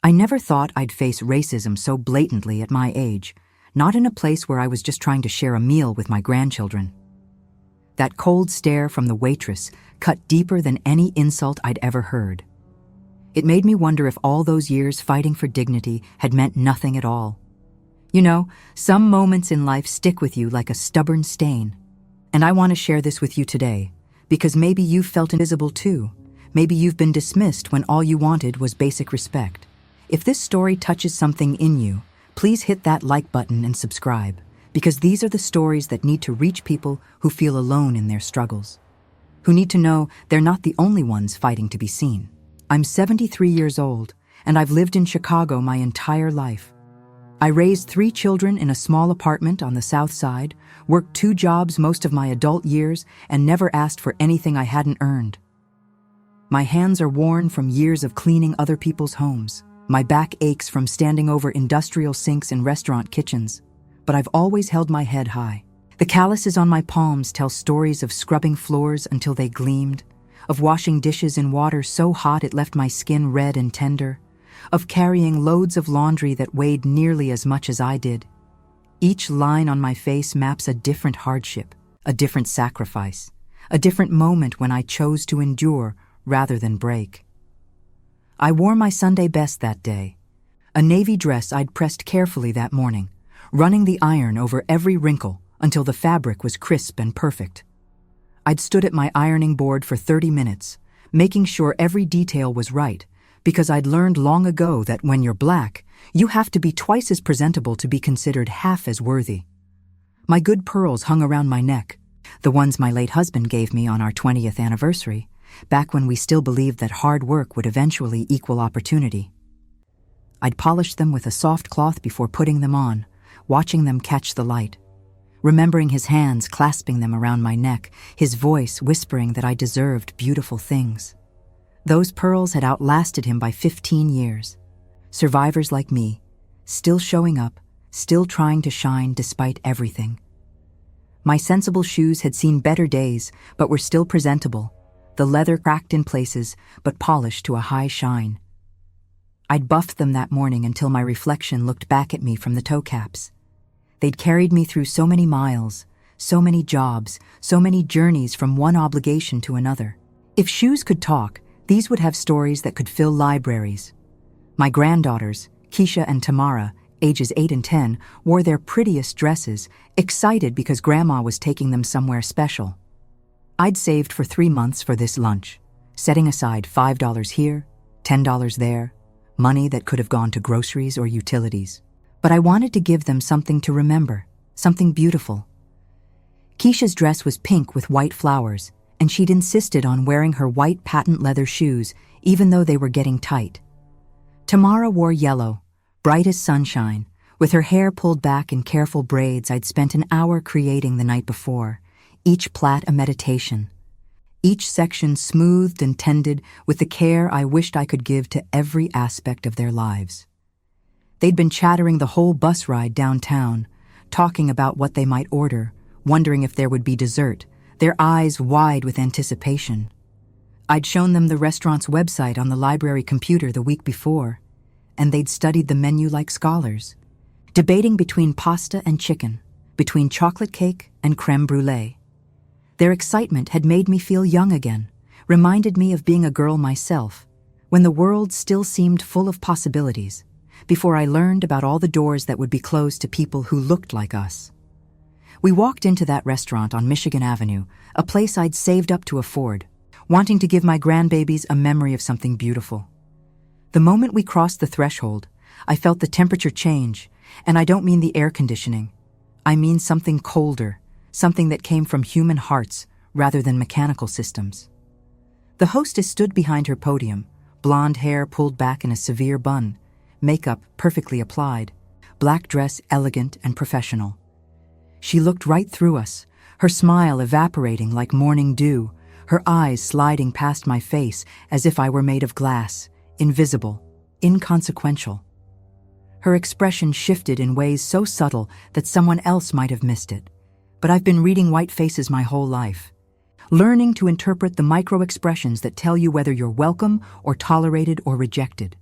I never thought I'd face racism so blatantly at my age, not in a place where I was just trying to share a meal with my grandchildren. That cold stare from the waitress cut deeper than any insult I'd ever heard. It made me wonder if all those years fighting for dignity had meant nothing at all. You know, some moments in life stick with you like a stubborn stain. And I want to share this with you today, because maybe you've felt invisible too. Maybe you've been dismissed when all you wanted was basic respect. If this story touches something in you, please hit that like button and subscribe, because these are the stories that need to reach people who feel alone in their struggles, who need to know they're not the only ones fighting to be seen. I'm 73 years old, and I've lived in Chicago my entire life. I raised 3 children in a small apartment on the South Side, worked 2 jobs most of my adult years, and never asked for anything I hadn't earned. My hands are worn from years of cleaning other people's homes. My back aches from standing over industrial sinks in restaurant kitchens, but I've always held my head high. The calluses on my palms tell stories of scrubbing floors until they gleamed, of washing dishes in water so hot it left my skin red and tender, of carrying loads of laundry that weighed nearly as much as I did. Each line on my face maps a different hardship, a different sacrifice, a different moment when I chose to endure rather than break. I wore my Sunday best that day, a navy dress I'd pressed carefully that morning, running the iron over every wrinkle until the fabric was crisp and perfect. I'd stood at my ironing board for 30 minutes, making sure every detail was right, because I'd learned long ago that when you're black, you have to be twice as presentable to be considered half as worthy. My good pearls hung around my neck, the ones my late husband gave me on our 20th anniversary, back when we still believed that hard work would eventually equal opportunity. I'd polished them with a soft cloth before putting them on, watching them catch the light, remembering his hands clasping them around my neck, his voice whispering that I deserved beautiful things. Those pearls had outlasted him by 15 years. Survivors like me, still showing up, still trying to shine despite everything. My sensible shoes had seen better days, but were still presentable, the leather cracked in places, but polished to a high shine. I'd buffed them that morning until my reflection looked back at me from the toe caps. They'd carried me through so many miles, so many jobs, so many journeys from one obligation to another. If shoes could talk, these would have stories that could fill libraries. My granddaughters, Keisha and Tamara, ages 8 and 10, wore their prettiest dresses, excited because Grandma was taking them somewhere special. I'd saved for 3 months for this lunch, setting aside $5 here, $10 there, money that could have gone to groceries or utilities. But I wanted to give them something to remember, something beautiful. Keisha's dress was pink with white flowers, and she'd insisted on wearing her white patent leather shoes even though they were getting tight. Tamara wore yellow, bright as sunshine, with her hair pulled back in careful braids I'd spent an hour creating the night before, each plait a meditation, each section smoothed and tended with the care I wished I could give to every aspect of their lives. They'd been chattering the whole bus ride downtown, talking about what they might order, wondering if there would be dessert, their eyes wide with anticipation. I'd shown them the restaurant's website on the library computer the week before, and they'd studied the menu like scholars, debating between pasta and chicken, between chocolate cake and crème brûlée. Their excitement had made me feel young again, reminded me of being a girl myself, when the world still seemed full of possibilities, before I learned about all the doors that would be closed to people who looked like us. We walked into that restaurant on Michigan Avenue, a place I'd saved up to afford, wanting to give my grandbabies a memory of something beautiful. The moment we crossed the threshold, I felt the temperature change, and I don't mean the air conditioning. I mean something colder, something that came from human hearts rather than mechanical systems. The hostess stood behind her podium, blonde hair pulled back in a severe bun, makeup perfectly applied, black dress elegant and professional. She looked right through us, her smile evaporating like morning dew, her eyes sliding past my face as if I were made of glass, invisible, inconsequential. Her expression shifted in ways so subtle that someone else might have missed it. But I've been reading white faces my whole life, learning to interpret the micro-expressions that tell you whether you're welcome or tolerated or rejected.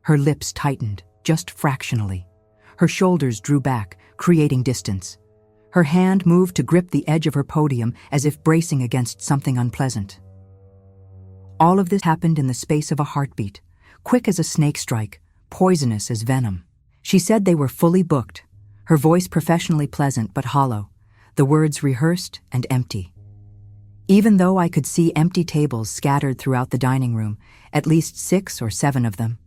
Her lips tightened, just fractionally. Her shoulders drew back, creating distance. Her hand moved to grip the edge of her podium as if bracing against something unpleasant. All of this happened in the space of a heartbeat, quick as a snake strike, poisonous as venom. She said they were fully booked, her voice professionally pleasant but hollow, the words rehearsed and empty. Even though I could see empty tables scattered throughout the dining room, at least 6 or 7 of them,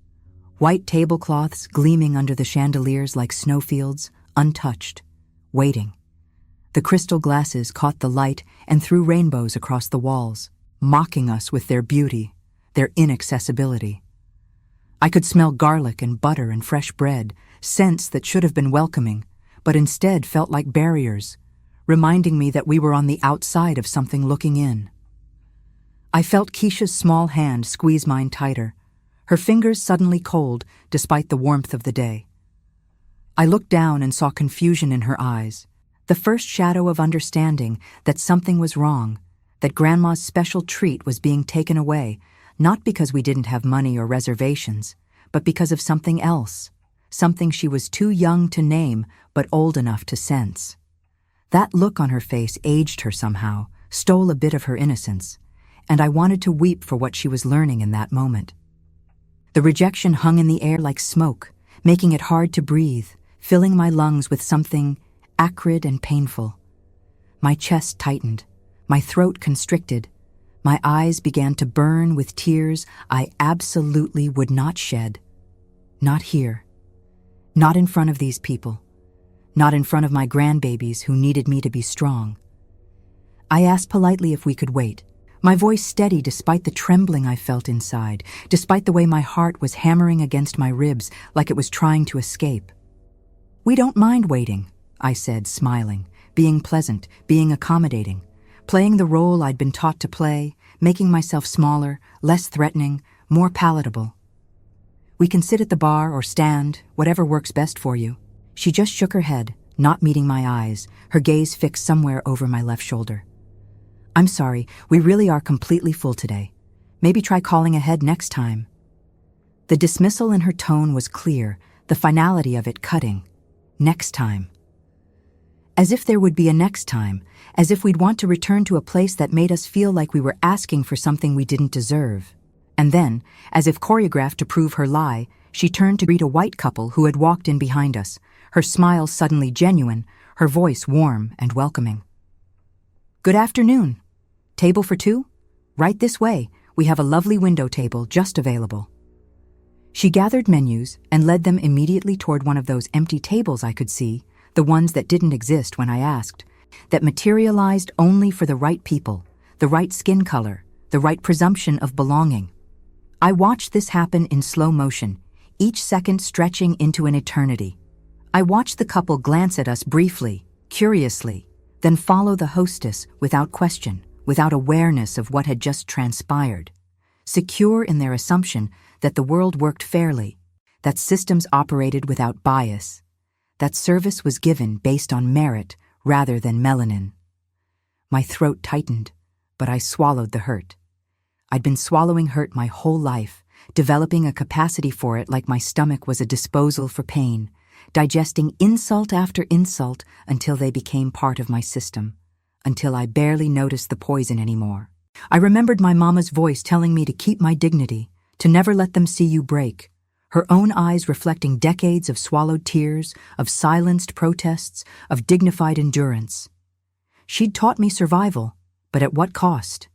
white tablecloths gleaming under the chandeliers like snowfields, untouched, waiting. The crystal glasses caught the light and threw rainbows across the walls, mocking us with their beauty, their inaccessibility. I could smell garlic and butter and fresh bread, scents that should have been welcoming, but instead felt like barriers, reminding me that we were on the outside of something looking in. I felt Keisha's small hand squeeze mine tighter, her fingers suddenly cold despite the warmth of the day. I looked down and saw confusion in her eyes, the first shadow of understanding that something was wrong, that Grandma's special treat was being taken away, not because we didn't have money or reservations, but because of something else, something she was too young to name but old enough to sense. That look on her face aged her somehow, stole a bit of her innocence, and I wanted to weep for what she was learning in that moment. The rejection hung in the air like smoke, making it hard to breathe, filling my lungs with something acrid and painful. My chest tightened, my throat constricted, my eyes began to burn with tears I absolutely would not shed. Not here. Not in front of these people. Not in front of my grandbabies who needed me to be strong. I asked politely if we could wait, my voice steady despite the trembling I felt inside, despite the way my heart was hammering against my ribs like it was trying to escape. "We don't mind waiting," I said, smiling, being pleasant, being accommodating, playing the role I'd been taught to play, making myself smaller, less threatening, more palatable. "We can sit at the bar or stand, whatever works best for you." She just shook her head, not meeting my eyes, her gaze fixed somewhere over my left shoulder. "I'm sorry, we really are completely full today. Maybe try calling ahead next time." The dismissal in her tone was clear, the finality of it cutting. Next time. As if there would be a next time, as if we'd want to return to a place that made us feel like we were asking for something we didn't deserve. And then, as if choreographed to prove her lie, she turned to greet a white couple who had walked in behind us, her smile suddenly genuine, her voice warm and welcoming. "Good afternoon. Table for 2? Right this way, we have a lovely window table just available." She gathered menus and led them immediately toward one of those empty tables I could see, the ones that didn't exist when I asked, that materialized only for the right people, the right skin color, the right presumption of belonging. I watched this happen in slow motion, each second stretching into an eternity. I watched the couple glance at us briefly, curiously, then follow the hostess without question, without awareness of what had just transpired, secure in their assumption that the world worked fairly, that systems operated without bias, that service was given based on merit rather than melanin. My throat tightened, but I swallowed the hurt. I'd been swallowing hurt my whole life, developing a capacity for it like my stomach was a disposal for pain, digesting insult after insult until they became part of my system, until I barely noticed the poison anymore. I remembered my mama's voice telling me to keep my dignity, to never let them see you break, her own eyes reflecting decades of swallowed tears, of silenced protests, of dignified endurance. She'd taught me survival, but at what cost?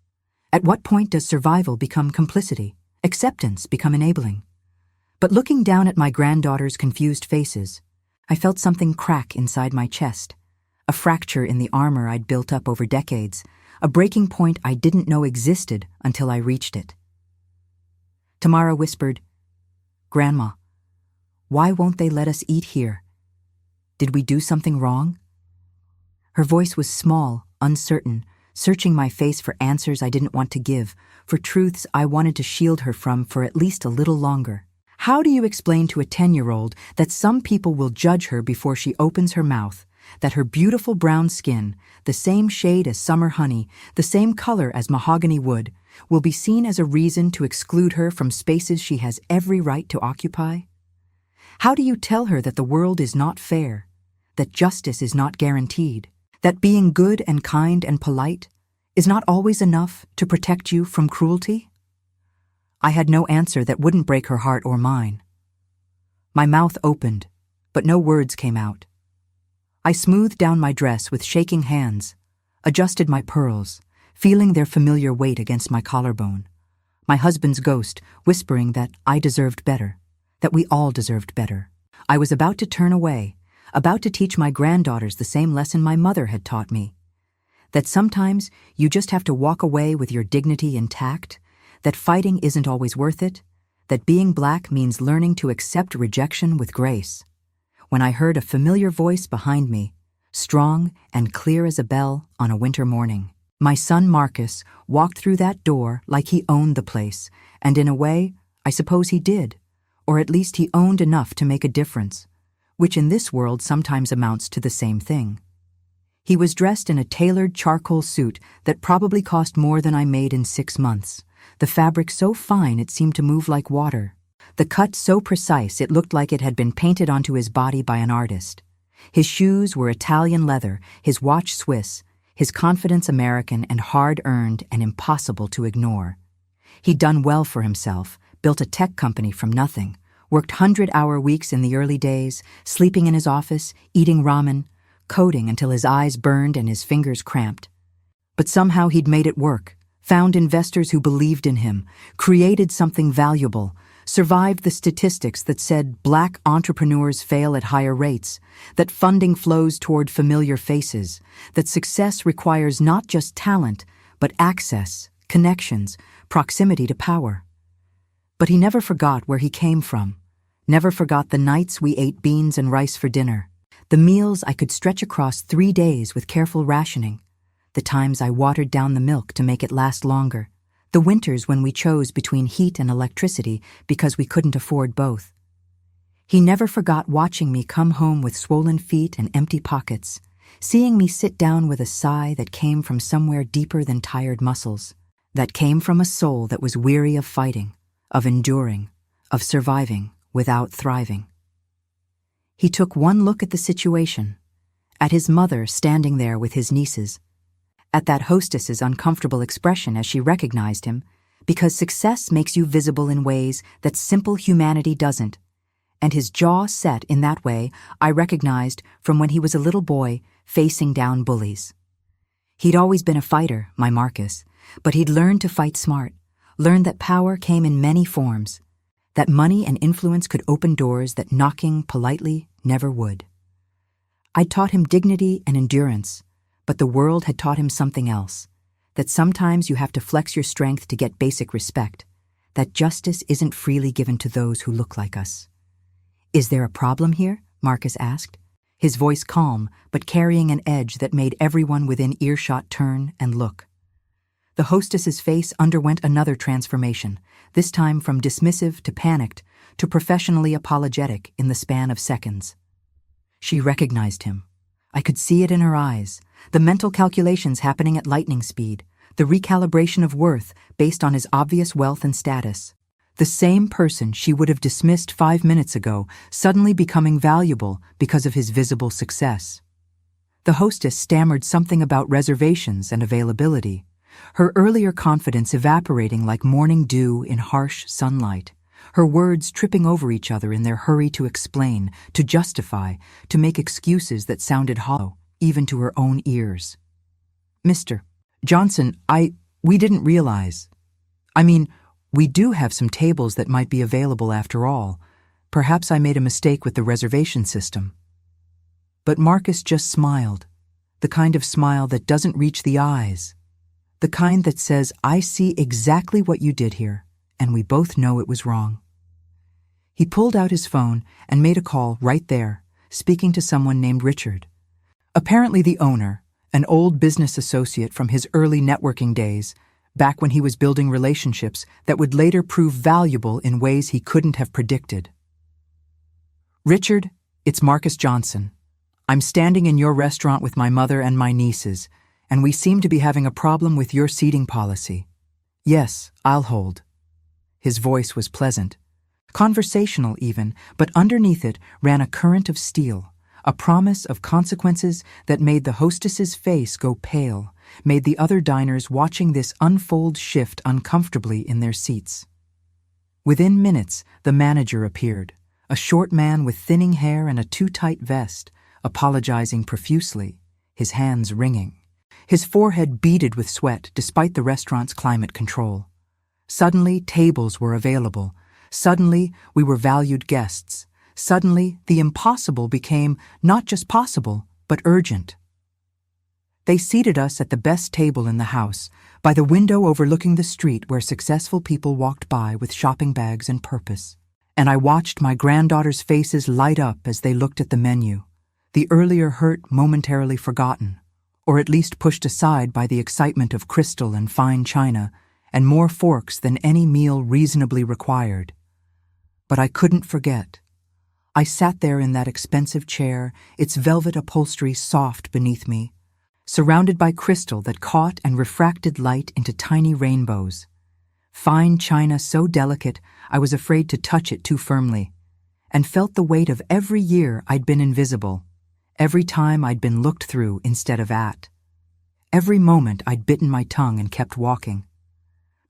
At what point does survival become complicity, acceptance become enabling? But looking down at my granddaughter's confused faces, I felt something crack inside my chest, a fracture in the armor I'd built up over decades, a breaking point I didn't know existed until I reached it. Tamara whispered, "Grandma, why won't they let us eat here? Did we do something wrong?" Her voice was small, uncertain, searching my face for answers I didn't want to give, for truths I wanted to shield her from for at least a little longer. How do you explain to a 10-year-old that some people will judge her before she opens her mouth, that her beautiful brown skin, the same shade as summer honey, the same color as mahogany wood, will be seen as a reason to exclude her from spaces she has every right to occupy? How do you tell her that the world is not fair, that justice is not guaranteed, that being good and kind and polite is not always enough to protect you from cruelty? I had no answer that wouldn't break her heart or mine. My mouth opened, but no words came out. I smoothed down my dress with shaking hands, adjusted my pearls, feeling their familiar weight against my collarbone. My husband's ghost whispering that I deserved better, that we all deserved better. I was about to turn away, about to teach my granddaughters the same lesson my mother had taught me, that sometimes you just have to walk away with your dignity intact, that fighting isn't always worth it, that being Black means learning to accept rejection with grace. When I heard a familiar voice behind me, strong and clear as a bell on a winter morning. My son Marcus walked through that door like he owned the place, and in a way, I suppose he did, or at least he owned enough to make a difference, which in this world sometimes amounts to the same thing. He was dressed in a tailored charcoal suit that probably cost more than I made in 6 months, the fabric so fine it seemed to move like water, the cut so precise it looked like it had been painted onto his body by an artist. His shoes were Italian leather, his watch Swiss, his confidence American and hard-earned and impossible to ignore. He'd done well for himself, built a tech company from nothing, worked 100-hour weeks in the early days, sleeping in his office, eating ramen, coding until his eyes burned and his fingers cramped. But somehow he'd made it work, found investors who believed in him, created something valuable, survived the statistics that said Black entrepreneurs fail at higher rates, that funding flows toward familiar faces, that success requires not just talent, but access, connections, proximity to power. But he never forgot where he came from, never forgot the nights we ate beans and rice for dinner, the meals I could stretch across 3 days with careful rationing, the times I watered down the milk to make it last longer, the winters when we chose between heat and electricity because we couldn't afford both. He never forgot watching me come home with swollen feet and empty pockets, seeing me sit down with a sigh that came from somewhere deeper than tired muscles, that came from a soul that was weary of fighting, of enduring, of surviving without thriving. He took one look at the situation, at his mother standing there with his nieces, at that hostess's uncomfortable expression as she recognized him, because success makes you visible in ways that simple humanity doesn't, and his jaw set in that way I recognized from when he was a little boy facing down bullies. He'd always been a fighter, my Marcus, but he'd learned to fight smart, learned that power came in many forms, that money and influence could open doors that knocking politely never would. I'd taught him dignity and endurance, but the world had taught him something else, that sometimes you have to flex your strength to get basic respect, that justice isn't freely given to those who look like us. "Is there a problem here?" Marcus asked, his voice calm but carrying an edge that made everyone within earshot turn and look. The hostess's face underwent another transformation, this time from dismissive to panicked to professionally apologetic in the span of seconds. She recognized him. I could see it in her eyes, the mental calculations happening at lightning speed, the recalibration of worth based on his obvious wealth and status. The same person she would have dismissed 5 minutes ago suddenly becoming valuable because of his visible success. The hostess stammered something about reservations and availability, her earlier confidence evaporating like morning dew in harsh sunlight, her words tripping over each other in their hurry to explain, to justify, to make excuses that sounded hollow, even to her own ears. "Mr. Johnson, we didn't realize. I mean, we do have some tables that might be available after all. Perhaps I made a mistake with the reservation system." But Marcus just smiled, the kind of smile that doesn't reach the eyes, the kind that says, "I see exactly what you did here, and we both know it was wrong." He pulled out his phone and made a call right there, speaking to someone named Richard. Apparently the owner, an old business associate from his early networking days, back when he was building relationships that would later prove valuable in ways he couldn't have predicted. "Richard, it's Marcus Johnson. I'm standing in your restaurant with my mother and my nieces, and we seem to be having a problem with your seating policy. Yes, I'll hold. His voice was pleasant, conversational even, but underneath it ran a current of steel, a promise of consequences that made the hostess's face go pale, made the other diners watching this unfold shift uncomfortably in their seats. Within minutes, the manager appeared, a short man with thinning hair and a too-tight vest, apologizing profusely, his hands wringing, his forehead beaded with sweat despite the restaurant's climate control. Suddenly, tables were available. Suddenly, we were valued guests. Suddenly, the impossible became not just possible, but urgent. They seated us at the best table in the house, by the window overlooking the street where successful people walked by with shopping bags and purpose. And I watched my granddaughters' faces light up as they looked at the menu, the earlier hurt momentarily forgotten, or at least pushed aside by the excitement of crystal and fine china, and more forks than any meal reasonably required. But I couldn't forget. I sat there in that expensive chair, its velvet upholstery soft beneath me, surrounded by crystal that caught and refracted light into tiny rainbows. Fine china so delicate I was afraid to touch it too firmly, and felt the weight of every year I'd been invisible, every time I'd been looked through instead of at, every moment I'd bitten my tongue and kept walking.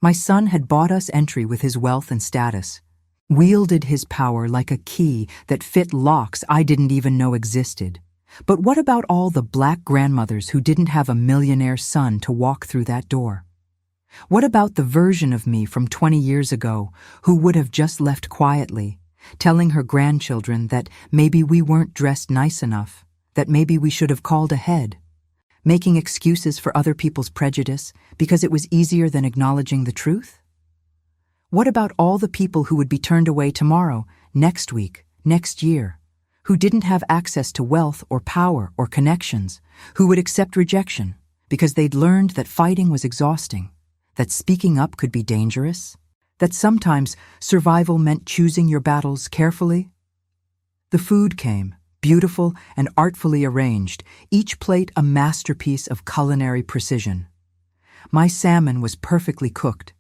My son had bought us entry with his wealth and status, wielded his power like a key that fit locks I didn't even know existed. But what about all the black grandmothers who didn't have a millionaire son to walk through that door? What about the version of me from 20 years ago who would have just left quietly, telling her grandchildren that maybe we weren't dressed nice enough, that maybe we should have called ahead, making excuses for other people's prejudice because it was easier than acknowledging the truth? What about all the people who would be turned away tomorrow, next week, next year, who didn't have access to wealth or power or connections, who would accept rejection because they'd learned that fighting was exhausting, that speaking up could be dangerous, that sometimes survival meant choosing your battles carefully? The food came, beautiful and artfully arranged, each plate a masterpiece of culinary precision. My salmon was perfectly cooked,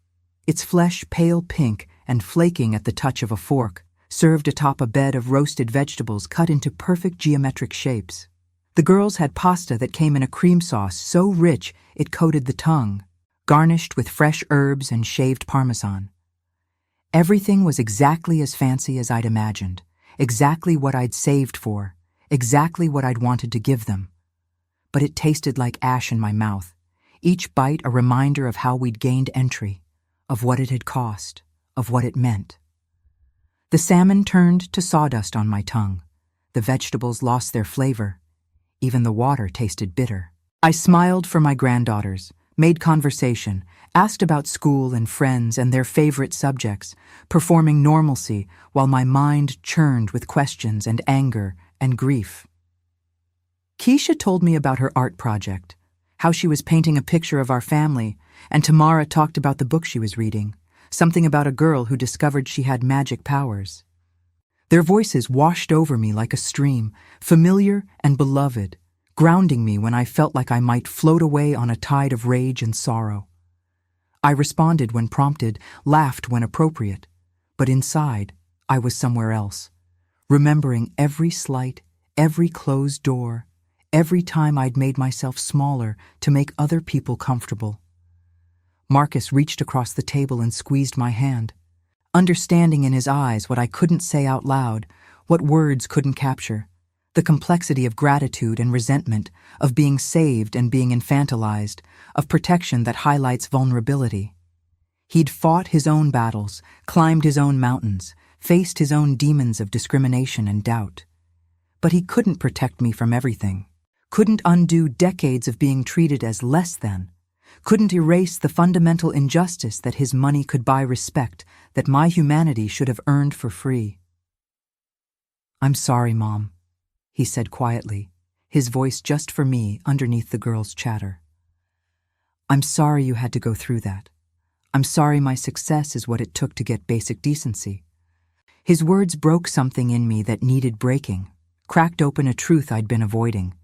its flesh pale pink and flaking at the touch of a fork, served atop a bed of roasted vegetables cut into perfect geometric shapes. The girls had pasta that came in a cream sauce so rich it coated the tongue, garnished with fresh herbs and shaved parmesan. Everything was exactly as fancy as I'd imagined, exactly what I'd saved for, exactly what I'd wanted to give them. But it tasted like ash in my mouth, each bite a reminder of how we'd gained entry, of what it had cost, of what it meant. The salmon turned to sawdust on my tongue. The vegetables lost their flavor. Even the water tasted bitter. I smiled for my granddaughters, made conversation, asked about school and friends and their favorite subjects, performing normalcy while my mind churned with questions and anger and grief. Keisha told me about her art project, how she was painting a picture of our family, and Tamara talked about the book she was reading, something about a girl who discovered she had magic powers. Their voices washed over me like a stream, familiar and beloved, grounding me when I felt like I might float away on a tide of rage and sorrow. I responded when prompted, laughed when appropriate, but inside, I was somewhere else, remembering every slight, every closed door, every time I'd made myself smaller to make other people comfortable. Marcus reached across the table and squeezed my hand, understanding in his eyes what I couldn't say out loud, what words couldn't capture, the complexity of gratitude and resentment, of being saved and being infantilized, of protection that highlights vulnerability. He'd fought his own battles, climbed his own mountains, faced his own demons of discrimination and doubt. But he couldn't protect me from everything, couldn't undo decades of being treated as less than, couldn't erase the fundamental injustice that his money could buy respect that my humanity should have earned for free. "I'm sorry, Mom," he said quietly, his voice just for me underneath the girls' chatter. "I'm sorry you had to go through that. I'm sorry my success is what it took to get basic decency." His words broke something in me that needed breaking, cracked open a truth I'd been avoiding.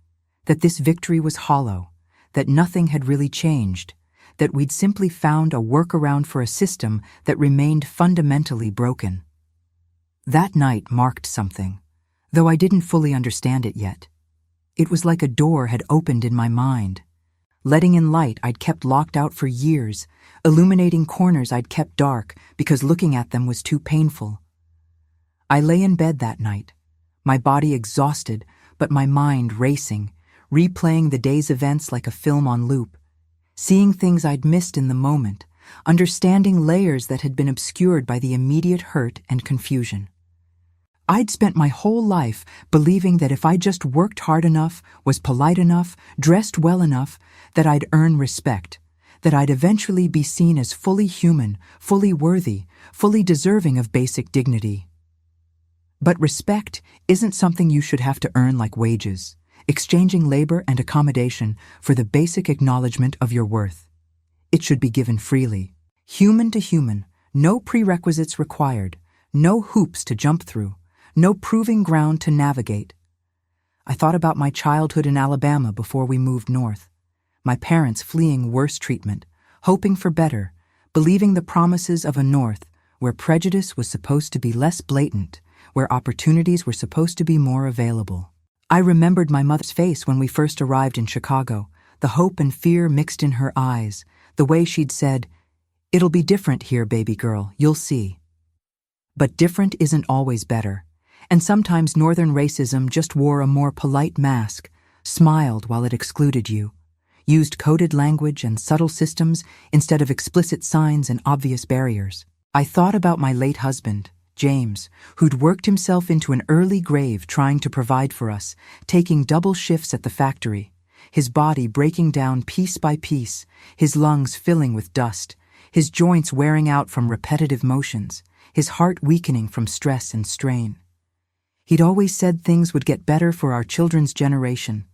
That this victory was hollow, that nothing had really changed, that we'd simply found a workaround for a system that remained fundamentally broken. That night marked something, though I didn't fully understand it yet. It was like a door had opened in my mind, letting in light I'd kept locked out for years, illuminating corners I'd kept dark because looking at them was too painful. I lay in bed that night, my body exhausted, but my mind racing, replaying the day's events like a film on loop, seeing things I'd missed in the moment, understanding layers that had been obscured by the immediate hurt and confusion. I'd spent my whole life believing that if I just worked hard enough, was polite enough, dressed well enough, that I'd earn respect, that I'd eventually be seen as fully human, fully worthy, fully deserving of basic dignity. But respect isn't something you should have to earn like wages, exchanging labor and accommodation for the basic acknowledgement of your worth. It should be given freely, human to human, no prerequisites required, no hoops to jump through, no proving ground to navigate. I thought about my childhood in Alabama before we moved north, my parents fleeing worse treatment, hoping for better, believing the promises of a north where prejudice was supposed to be less blatant, where opportunities were supposed to be more available. I remembered my mother's face when we first arrived in Chicago, the hope and fear mixed in her eyes, the way she'd said, "It'll be different here, baby girl, you'll see." But different isn't always better, and sometimes Northern racism just wore a more polite mask, smiled while it excluded you, used coded language and subtle systems instead of explicit signs and obvious barriers. I thought about my late husband, James, who'd worked himself into an early grave trying to provide for us, taking double shifts at the factory, his body breaking down piece by piece, his lungs filling with dust, his joints wearing out from repetitive motions, his heart weakening from stress and strain. He'd always said things would get better for our children's generation,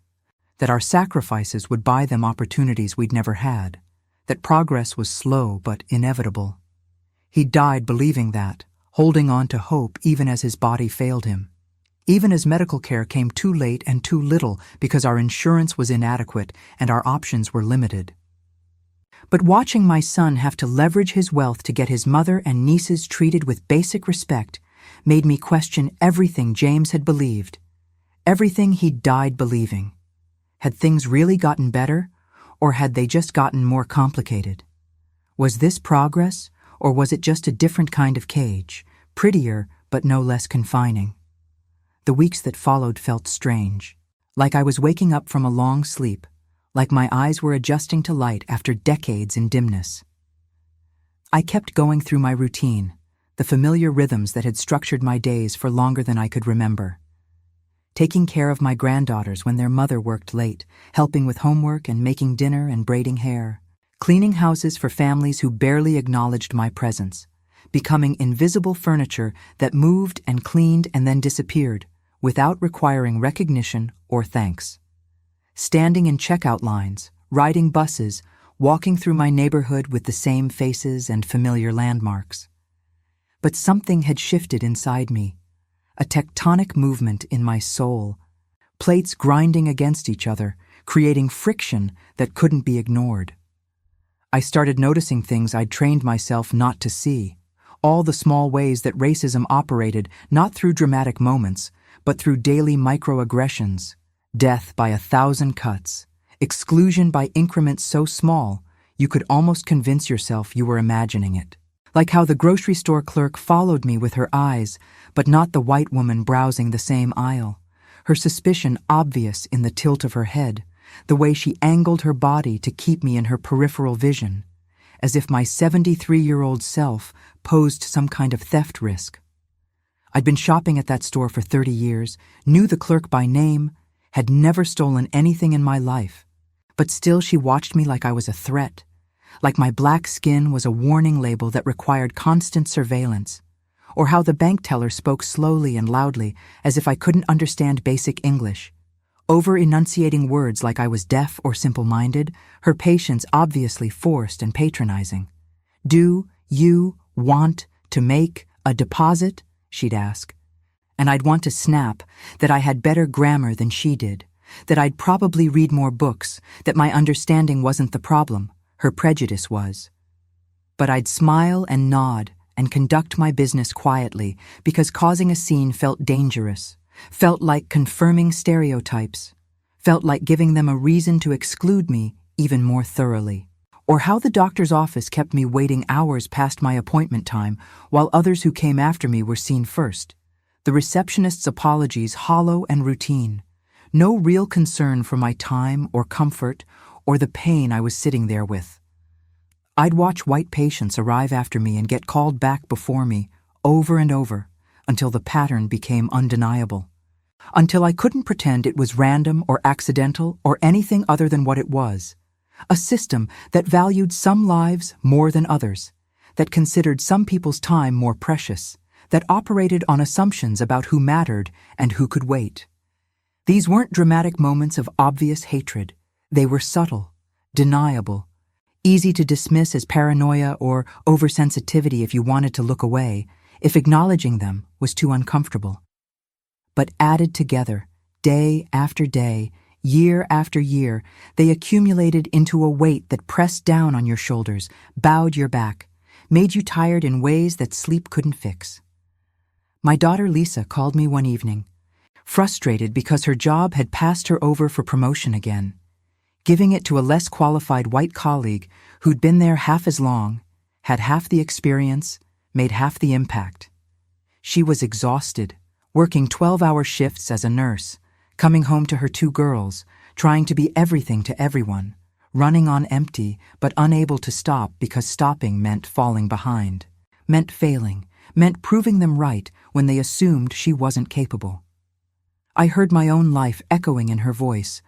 that our sacrifices would buy them opportunities we'd never had, that progress was slow but inevitable. He died believing that, holding on to hope even as his body failed him, even as medical care came too late and too little because our insurance was inadequate and our options were limited. But watching my son have to leverage his wealth to get his mother and nieces treated with basic respect made me question everything James had believed, everything he'd died believing. Had things really gotten better, or had they just gotten more complicated? Was this progress, or was it just a different kind of cage, prettier but no less confining? The weeks that followed felt strange, like I was waking up from a long sleep, like my eyes were adjusting to light after decades in dimness. I kept going through my routine, the familiar rhythms that had structured my days for longer than I could remember. Taking care of my granddaughters when their mother worked late, helping with homework and making dinner and braiding hair, cleaning houses for families who barely acknowledged my presence, becoming invisible furniture that moved and cleaned and then disappeared without requiring recognition or thanks. Standing in checkout lines, riding buses, walking through my neighborhood with the same faces and familiar landmarks. But something had shifted inside me, a tectonic movement in my soul, plates grinding against each other, creating friction that couldn't be ignored. I started noticing things I'd trained myself not to see, all the small ways that racism operated not through dramatic moments, but through daily microaggressions, death by 1,000 cuts, exclusion by increments so small you could almost convince yourself you were imagining it. Like how the grocery store clerk followed me with her eyes, but not the white woman browsing the same aisle, her suspicion obvious in the tilt of her head, the way she angled her body to keep me in her peripheral vision, as if my 73-year-old self posed some kind of theft risk. I'd been shopping at that store for 30 years, knew the clerk by name, had never stolen anything in my life, but still she watched me like I was a threat, like my black skin was a warning label that required constant surveillance, or how the bank teller spoke slowly and loudly as if I couldn't understand basic English, over-enunciating words like I was deaf or simple-minded, her patience obviously forced and patronizing. "Do you want to make a deposit?" she'd ask, and I'd want to snap, that I had better grammar than she did, that I'd probably read more books, that my understanding wasn't the problem, her prejudice was. But I'd smile and nod and conduct my business quietly because causing a scene felt dangerous, felt like confirming stereotypes, felt like giving them a reason to exclude me even more thoroughly. Or how the doctor's office kept me waiting hours past my appointment time while others who came after me were seen first. The receptionist's apologies hollow and routine. No real concern for my time or comfort or the pain I was sitting there with. I'd watch white patients arrive after me and get called back before me over and over until the pattern became undeniable. Until I couldn't pretend it was random or accidental or anything other than what it was. A system that valued some lives more than others, that considered some people's time more precious, that operated on assumptions about who mattered and who could wait. These weren't dramatic moments of obvious hatred. They were subtle, deniable, easy to dismiss as paranoia or oversensitivity if you wanted to look away, if acknowledging them was too uncomfortable. But added together, day after day, year after year, they accumulated into a weight that pressed down on your shoulders, bowed your back, made you tired in ways that sleep couldn't fix. My daughter Lisa called me one evening, frustrated because her job had passed her over for promotion again, giving it to a less qualified white colleague who'd been there half as long, had half the experience, made half the impact. She was exhausted, working 12-hour shifts as a nurse, coming home to her 2 girls, trying to be everything to everyone, running on empty but unable to stop because stopping meant falling behind, meant failing, meant proving them right when they assumed she wasn't capable. I heard my own life echoing in her voice,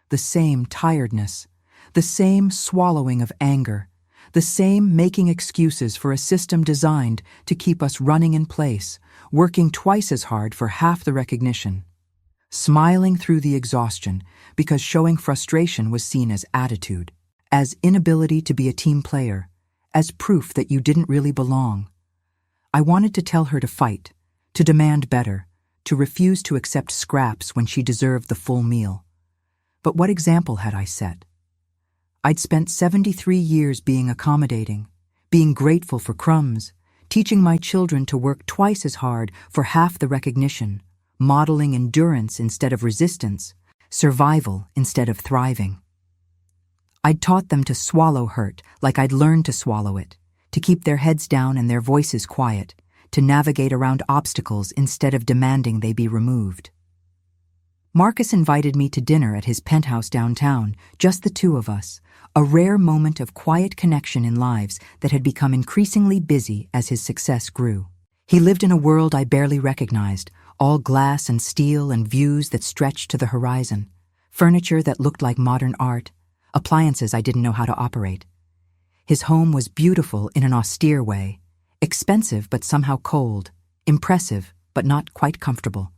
the same tiredness, the same swallowing of anger, the same making excuses for a system designed to keep us running in place, working twice as hard for half the recognition. Smiling through the exhaustion because showing frustration was seen as attitude, as inability to be a team player, as proof that you didn't really belong. I wanted to tell her to fight, to demand better, to refuse to accept scraps when she deserved the full meal. But what example had I set? I'd spent 73 years being accommodating, being grateful for crumbs, teaching my children to work twice as hard for half the recognition, modeling endurance instead of resistance, survival instead of thriving. I'd taught them to swallow hurt like I'd learned to swallow it, to keep their heads down and their voices quiet, to navigate around obstacles instead of demanding they be removed. Marcus invited me to dinner at his penthouse downtown, just the 2 of us, a rare moment of quiet connection in lives that had become increasingly busy as his success grew. He lived in a world I barely recognized, all glass and steel and views that stretched to the horizon, furniture that looked like modern art, appliances I didn't know how to operate. His home was beautiful in an austere way, expensive but somehow cold, impressive but not quite comfortable.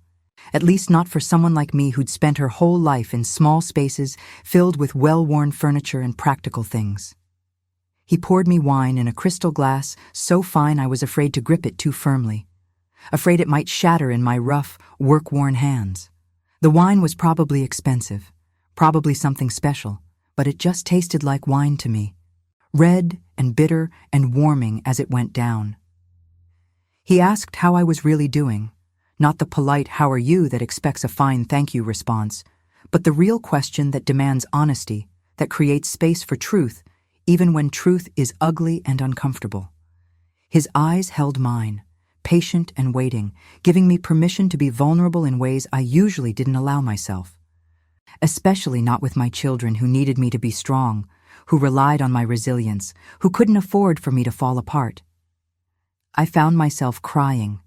At least not for someone like me who'd spent her whole life in small spaces filled with well-worn furniture and practical things. He poured me wine in a crystal glass so fine I was afraid to grip it too firmly, afraid it might shatter in my rough, work-worn hands. The wine was probably expensive, probably something special, but it just tasted like wine to me, red and bitter and warming as it went down. He asked how I was really doing, not the polite "how are you" that expects a fine thank you response, but the real question that demands honesty, that creates space for truth, even when truth is ugly and uncomfortable. His eyes held mine, patient and waiting, giving me permission to be vulnerable in ways I usually didn't allow myself. Especially not with my children who needed me to be strong, who relied on my resilience, who couldn't afford for me to fall apart. I found myself crying,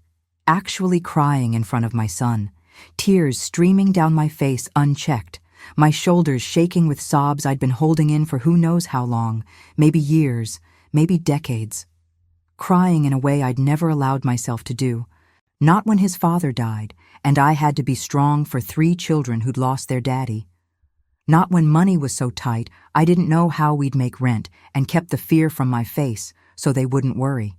actually crying in front of my son, tears streaming down my face unchecked, my shoulders shaking with sobs I'd been holding in for who knows how long, maybe years, maybe decades. Crying in a way I'd never allowed myself to do, not when his father died and I had to be strong for 3 children who'd lost their daddy. Not when money was so tight I didn't know how we'd make rent and kept the fear from my face so they wouldn't worry.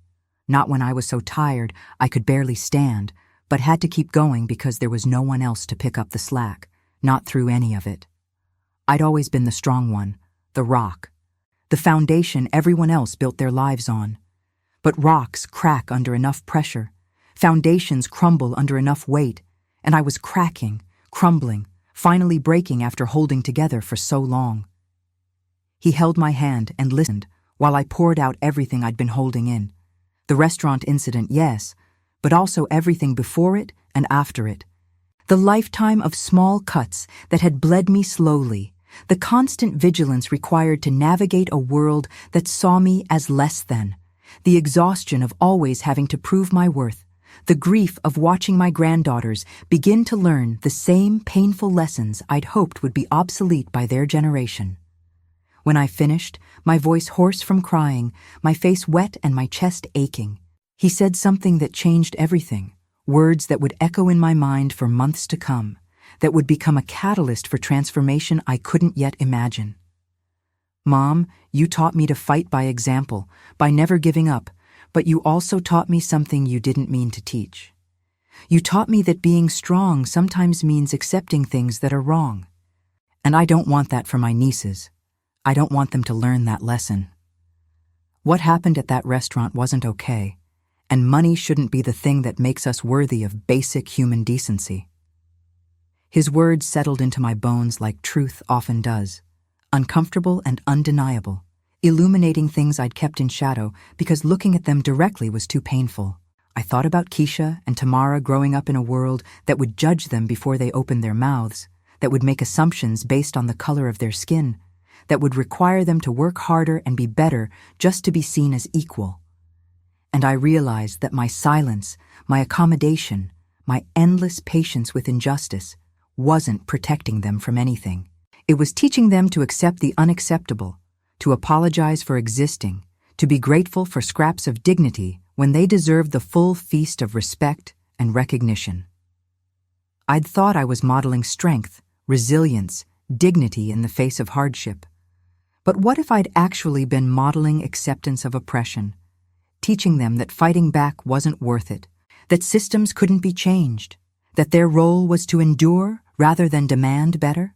Not when I was so tired I could barely stand, but had to keep going because there was no one else to pick up the slack, not through any of it. I'd always been the strong one, the rock, the foundation everyone else built their lives on. But rocks crack under enough pressure, foundations crumble under enough weight, and I was cracking, crumbling, finally breaking after holding together for so long. He held my hand and listened while I poured out everything I'd been holding in. The restaurant incident, yes, but also everything before it and after it. The lifetime of small cuts that had bled me slowly, the constant vigilance required to navigate a world that saw me as less than, the exhaustion of always having to prove my worth, the grief of watching my granddaughters begin to learn the same painful lessons I'd hoped would be obsolete by their generation. When I finished, my voice hoarse from crying, my face wet and my chest aching, he said something that changed everything, words that would echo in my mind for months to come, that would become a catalyst for transformation I couldn't yet imagine. Mom, you taught me to fight by example, by never giving up, but you also taught me something you didn't mean to teach. You taught me that being strong sometimes means accepting things that are wrong. And I don't want that for my nieces. I don't want them to learn that lesson. What happened at that restaurant wasn't okay, and money shouldn't be the thing that makes us worthy of basic human decency. His words settled into my bones like truth often does, uncomfortable and undeniable, illuminating things I'd kept in shadow because looking at them directly was too painful. I thought about Keisha and Tamara growing up in a world that would judge them before they opened their mouths, that would make assumptions based on the color of their skin, that would require them to work harder and be better just to be seen as equal. And I realized that my silence, my accommodation, my endless patience with injustice wasn't protecting them from anything. It was teaching them to accept the unacceptable, to apologize for existing, to be grateful for scraps of dignity when they deserved the full feast of respect and recognition. I'd thought I was modeling strength, resilience, dignity in the face of hardship. But what if I'd actually been modeling acceptance of oppression, teaching them that fighting back wasn't worth it, that systems couldn't be changed, that their role was to endure rather than demand better?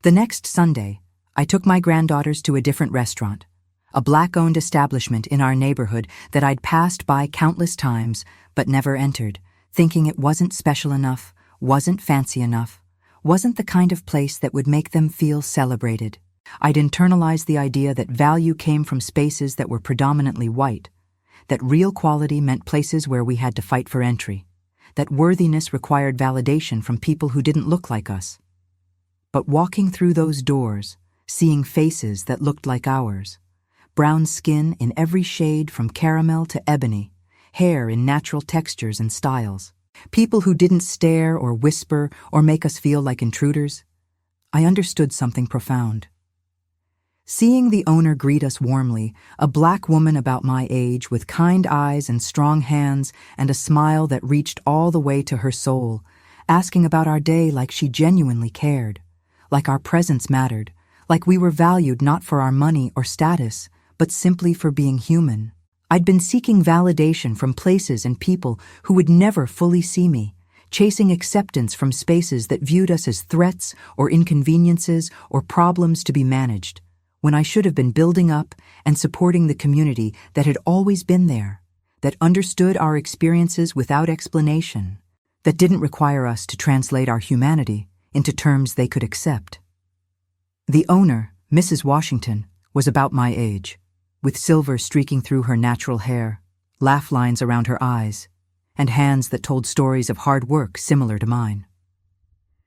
The next Sunday, I took my granddaughters to a different restaurant, a Black-owned establishment in our neighborhood that I'd passed by countless times but never entered, thinking it wasn't special enough, wasn't fancy enough, wasn't the kind of place that would make them feel celebrated. I'd internalized the idea that value came from spaces that were predominantly white, that real quality meant places where we had to fight for entry, that worthiness required validation from people who didn't look like us. But walking through those doors, seeing faces that looked like ours, brown skin in every shade from caramel to ebony, hair in natural textures and styles, people who didn't stare or whisper or make us feel like intruders, I understood something profound. Seeing the owner greet us warmly, a Black woman about my age with kind eyes and strong hands and a smile that reached all the way to her soul, asking about our day like she genuinely cared, like our presence mattered, like we were valued not for our money or status, but simply for being human. I'd been seeking validation from places and people who would never fully see me, chasing acceptance from spaces that viewed us as threats or inconveniences or problems to be managed, when I should have been building up and supporting the community that had always been there, that understood our experiences without explanation, that didn't require us to translate our humanity into terms they could accept. The owner, Mrs. Washington, was about my age, with silver streaking through her natural hair, laugh lines around her eyes, and hands that told stories of hard work similar to mine.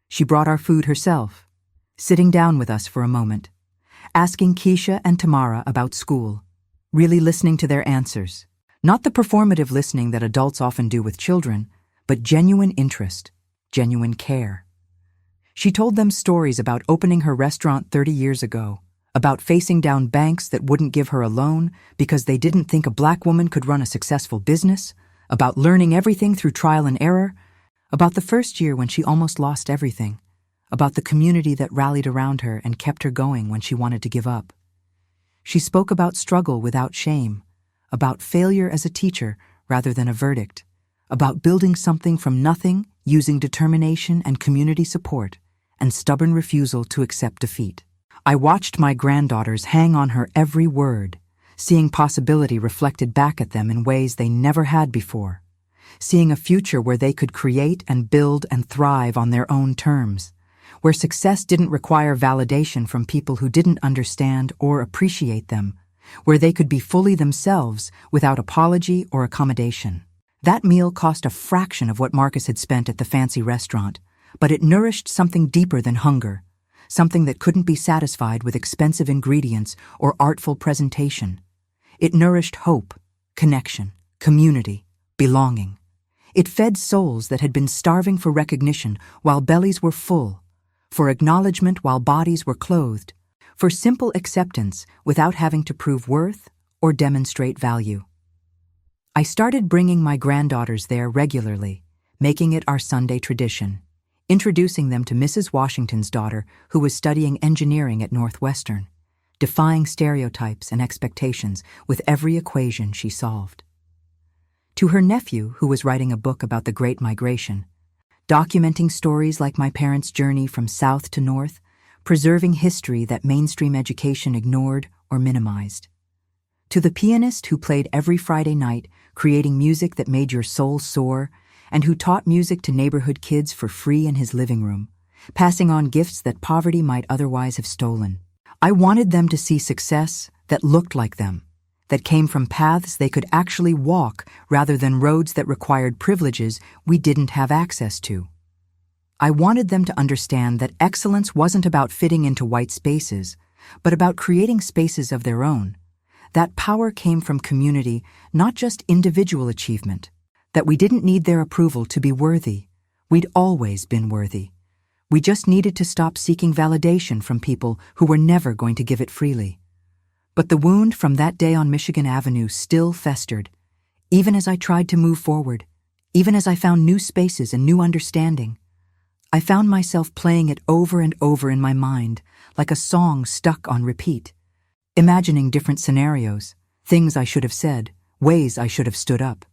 She brought our food herself, sitting down with us for a moment, asking Keisha and Tamara about school, really listening to their answers, not the performative listening that adults often do with children, but genuine interest, genuine care. She told them stories about opening her restaurant 30 years ago, about facing down banks that wouldn't give her a loan because they didn't think a Black woman could run a successful business, about learning everything through trial and error, about the first year when she almost lost everything, about the community that rallied around her and kept her going when she wanted to give up. She spoke about struggle without shame, about failure as a teacher rather than a verdict, about building something from nothing using determination and community support and stubborn refusal to accept defeat. I watched my granddaughters hang on her every word, seeing possibility reflected back at them in ways they never had before, seeing a future where they could create and build and thrive on their own terms, where success didn't require validation from people who didn't understand or appreciate them, where they could be fully themselves without apology or accommodation. That meal cost a fraction of what Marcus had spent at the fancy restaurant, but it nourished something deeper than hunger, something that couldn't be satisfied with expensive ingredients or artful presentation. It nourished hope, connection, community, belonging. It fed souls that had been starving for recognition while bellies were full, for acknowledgement while bodies were clothed, for simple acceptance without having to prove worth or demonstrate value. I started bringing my granddaughters there regularly, making it our Sunday tradition, introducing them to Mrs. Washington's daughter, who was studying engineering at Northwestern, defying stereotypes and expectations with every equation she solved. To her nephew, who was writing a book about the Great Migration, documenting stories like my parents' journey from south to north, preserving history that mainstream education ignored or minimized. To the pianist who played every Friday night, creating music that made your soul soar, and who taught music to neighborhood kids for free in his living room, passing on gifts that poverty might otherwise have stolen. I wanted them to see success that looked like them, that came from paths they could actually walk rather than roads that required privileges we didn't have access to. I wanted them to understand that excellence wasn't about fitting into white spaces, but about creating spaces of their own. That power came from community, not just individual achievement, that we didn't need their approval to be worthy. We'd always been worthy. We just needed to stop seeking validation from people who were never going to give it freely. But the wound from that day on Michigan Avenue still festered, even as I tried to move forward, even as I found new spaces and new understanding. I found myself playing it over and over in my mind, like a song stuck on repeat, imagining different scenarios, things I should have said, ways I should have stood up.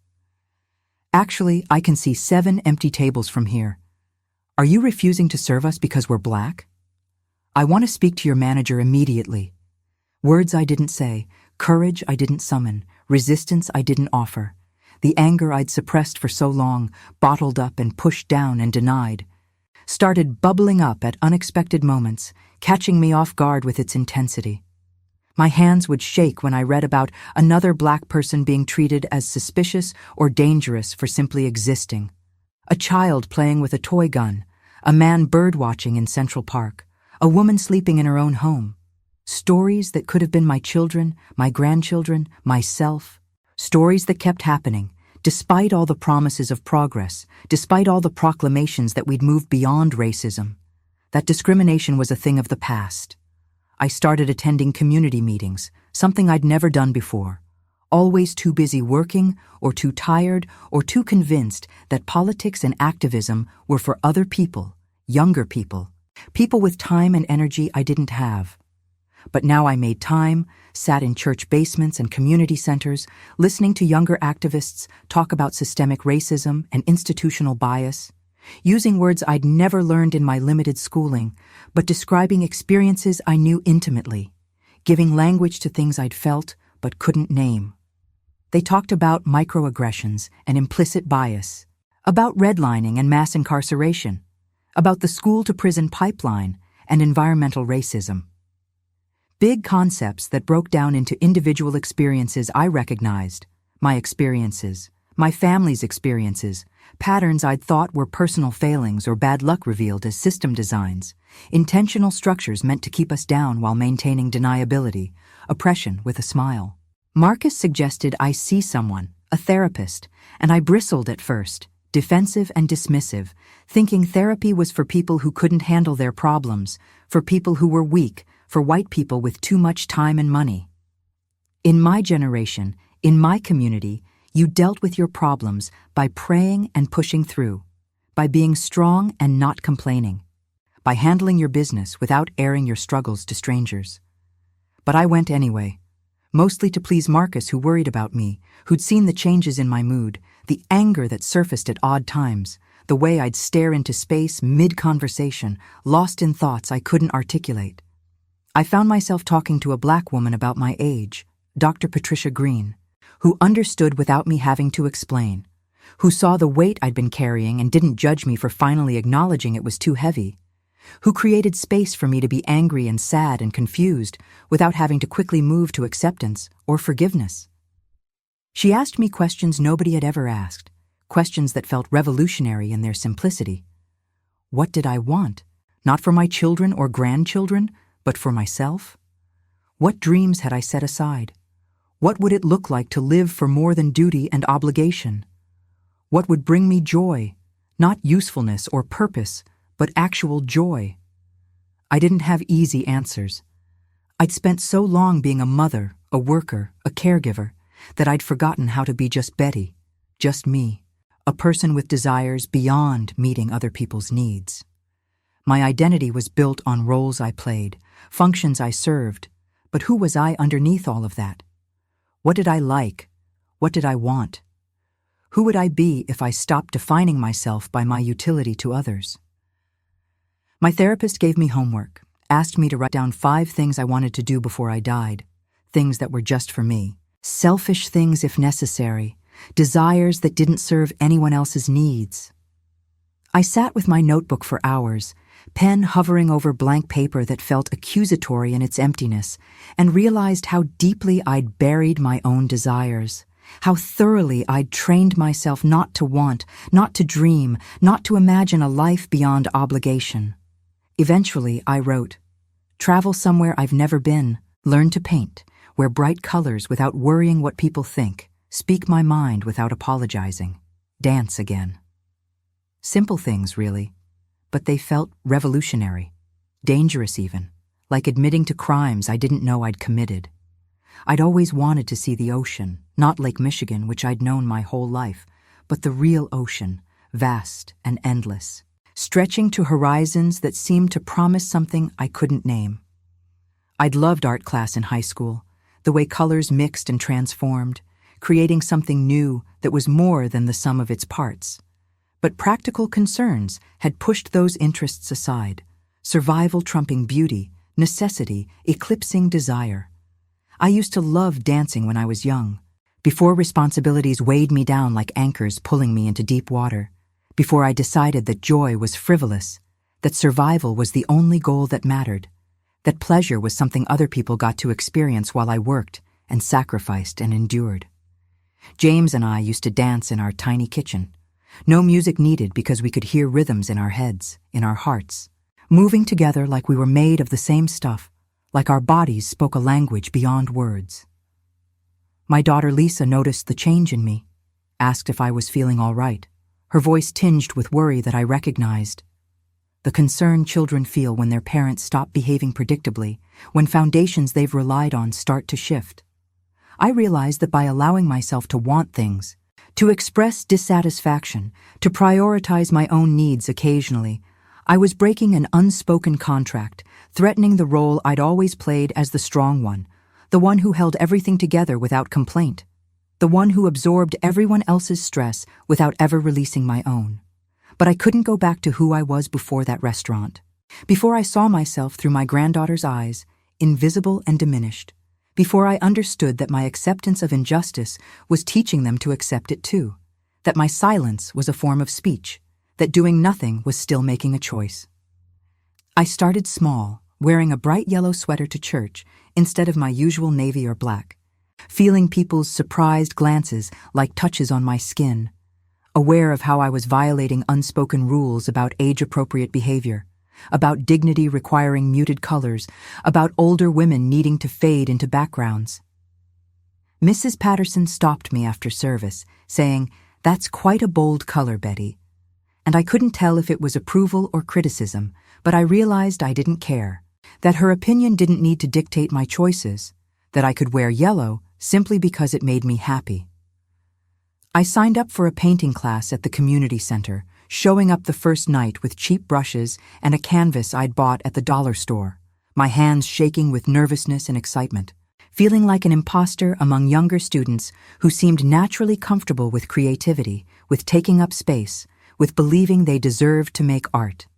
Actually, I can see 7 empty tables from here. Are you refusing to serve us because we're black? I want to speak to your manager immediately. Words I didn't say, courage I didn't summon, resistance I didn't offer, the anger I'd suppressed for so long, bottled up and pushed down and denied, started bubbling up at unexpected moments, catching me off guard with its intensity. My hands would shake when I read about another black person being treated as suspicious or dangerous for simply existing. A child playing with a toy gun, a man bird-watching in Central Park, a woman sleeping in her own home. Stories that could have been my children, my grandchildren, myself. Stories that kept happening, despite all the promises of progress, despite all the proclamations that we'd moved beyond racism. That discrimination was a thing of the past. I started attending community meetings, something I'd never done before, always too busy working or too tired or too convinced that politics and activism were for other people, younger people, people with time and energy I didn't have. But now I made time, sat in church basements and community centers, listening to younger activists talk about systemic racism and institutional bias, using words I'd never learned in my limited schooling, but describing experiences I knew intimately, giving language to things I'd felt but couldn't name. They talked about microaggressions and implicit bias, about redlining and mass incarceration, about the school-to-prison pipeline and environmental racism. Big concepts that broke down into individual experiences I recognized, my experiences, my family's experiences, patterns I'd thought were personal failings or bad luck revealed as system designs, intentional structures meant to keep us down while maintaining deniability, oppression with a smile. Marcus suggested I see someone, a therapist, and I bristled at first, defensive and dismissive, thinking therapy was for people who couldn't handle their problems, for people who were weak, for white people with too much time and money. In my generation, in my community, you dealt with your problems by praying and pushing through, by being strong and not complaining, by handling your business without airing your struggles to strangers. But I went anyway, mostly to please Marcus, who worried about me, who'd seen the changes in my mood, the anger that surfaced at odd times, the way I'd stare into space mid-conversation, lost in thoughts I couldn't articulate. I found myself talking to a black woman about my age, Dr. Patricia Green, who understood without me having to explain, who saw the weight I'd been carrying and didn't judge me for finally acknowledging it was too heavy, who created space for me to be angry and sad and confused without having to quickly move to acceptance or forgiveness. She asked me questions nobody had ever asked, questions that felt revolutionary in their simplicity. What did I want? Not for my children or grandchildren, but for myself? What dreams had I set aside? What would it look like to live for more than duty and obligation? What would bring me joy, not usefulness or purpose, but actual joy? I didn't have easy answers. I'd spent so long being a mother, a worker, a caregiver, that I'd forgotten how to be just Betty, just me, a person with desires beyond meeting other people's needs. My identity was built on roles I played, functions I served, but who was I underneath all of that? What did I like? What did I want? Who would I be if I stopped defining myself by my utility to others? My therapist gave me homework, asked me to write down 5 things I wanted to do before I died, things that were just for me, selfish things if necessary, desires that didn't serve anyone else's needs. I sat with my notebook for hours, pen hovering over blank paper that felt accusatory in its emptiness, and realized how deeply I'd buried my own desires, how thoroughly I'd trained myself not to want, not to dream, not to imagine a life beyond obligation. Eventually, I wrote, travel somewhere I've never been, learn to paint, wear bright colors without worrying what people think, speak my mind without apologizing, dance again. Simple things, really, but they felt revolutionary, dangerous even, like admitting to crimes I didn't know I'd committed. I'd always wanted to see the ocean, not Lake Michigan, which I'd known my whole life, but the real ocean, vast and endless, stretching to horizons that seemed to promise something I couldn't name. I'd loved art class in high school, the way colors mixed and transformed, creating something new that was more than the sum of its parts. But practical concerns had pushed those interests aside, survival trumping beauty, necessity eclipsing desire. I used to love dancing when I was young, before responsibilities weighed me down like anchors pulling me into deep water, before I decided that joy was frivolous, that survival was the only goal that mattered, that pleasure was something other people got to experience while I worked and sacrificed and endured. James and I used to dance in our tiny kitchen. No music needed because we could hear rhythms in our heads, in our hearts, moving together like we were made of the same stuff, like our bodies spoke a language beyond words. My daughter Lisa noticed the change in me, asked if I was feeling all right, her voice tinged with worry that I recognized. The concern children feel when their parents stop behaving predictably, when foundations they've relied on start to shift. I realized that by allowing myself to want things, to express dissatisfaction, to prioritize my own needs occasionally, I was breaking an unspoken contract, threatening the role I'd always played as the strong one, the one who held everything together without complaint, the one who absorbed everyone else's stress without ever releasing my own. But I couldn't go back to who I was before that restaurant, before I saw myself through my granddaughter's eyes, invisible and diminished, before I understood that my acceptance of injustice was teaching them to accept it too, that my silence was a form of speech, that doing nothing was still making a choice. I started small, wearing a bright yellow sweater to church instead of my usual navy or black, feeling people's surprised glances like touches on my skin, aware of how I was violating unspoken rules about age-appropriate behavior, about dignity requiring muted colors, about older women needing to fade into backgrounds. Mrs. Patterson stopped me after service, saying, "That's quite a bold color, Betty." And I couldn't tell if it was approval or criticism, but I realized I didn't care, that her opinion didn't need to dictate my choices, that I could wear yellow simply because it made me happy. I signed up for a painting class at the community center, showing up the first night with cheap brushes and a canvas I'd bought at the dollar store, my hands shaking with nervousness and excitement, feeling like an imposter among younger students who seemed naturally comfortable with creativity, with taking up space, with believing they deserved to make art.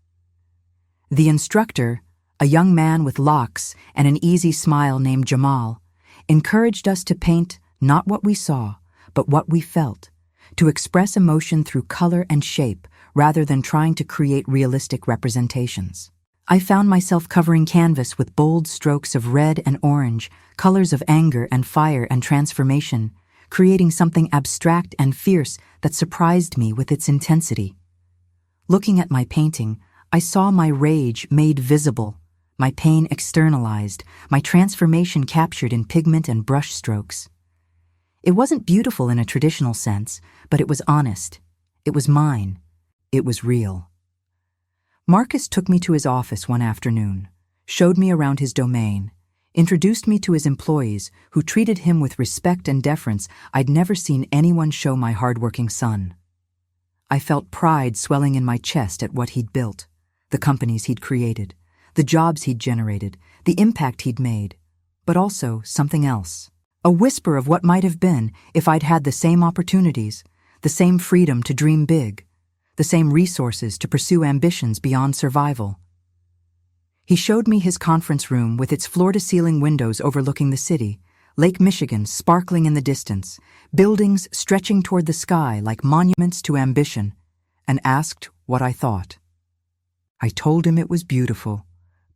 The instructor, a young man with locks and an easy smile named Jamal, encouraged us to paint not what we saw, but what we felt, to express emotion through color and shape rather than trying to create realistic representations. I found myself covering canvas with bold strokes of red and orange, colors of anger and fire and transformation, creating something abstract and fierce that surprised me with its intensity. Looking at my painting, I saw my rage made visible, my pain externalized, my transformation captured in pigment and brush strokes. It wasn't beautiful in a traditional sense, but it was honest. It was mine. It was real. Marcus took me to his office one afternoon, showed me around his domain, introduced me to his employees who treated him with respect and deference I'd never seen anyone show my hardworking son. I felt pride swelling in my chest at what he'd built, the companies he'd created, the jobs he'd generated, the impact he'd made, but also something else. A whisper of what might have been if I'd had the same opportunities, the same freedom to dream big, the same resources to pursue ambitions beyond survival. He showed me his conference room with its floor-to-ceiling windows overlooking the city, Lake Michigan sparkling in the distance, buildings stretching toward the sky like monuments to ambition, and asked what I thought. I told him it was beautiful,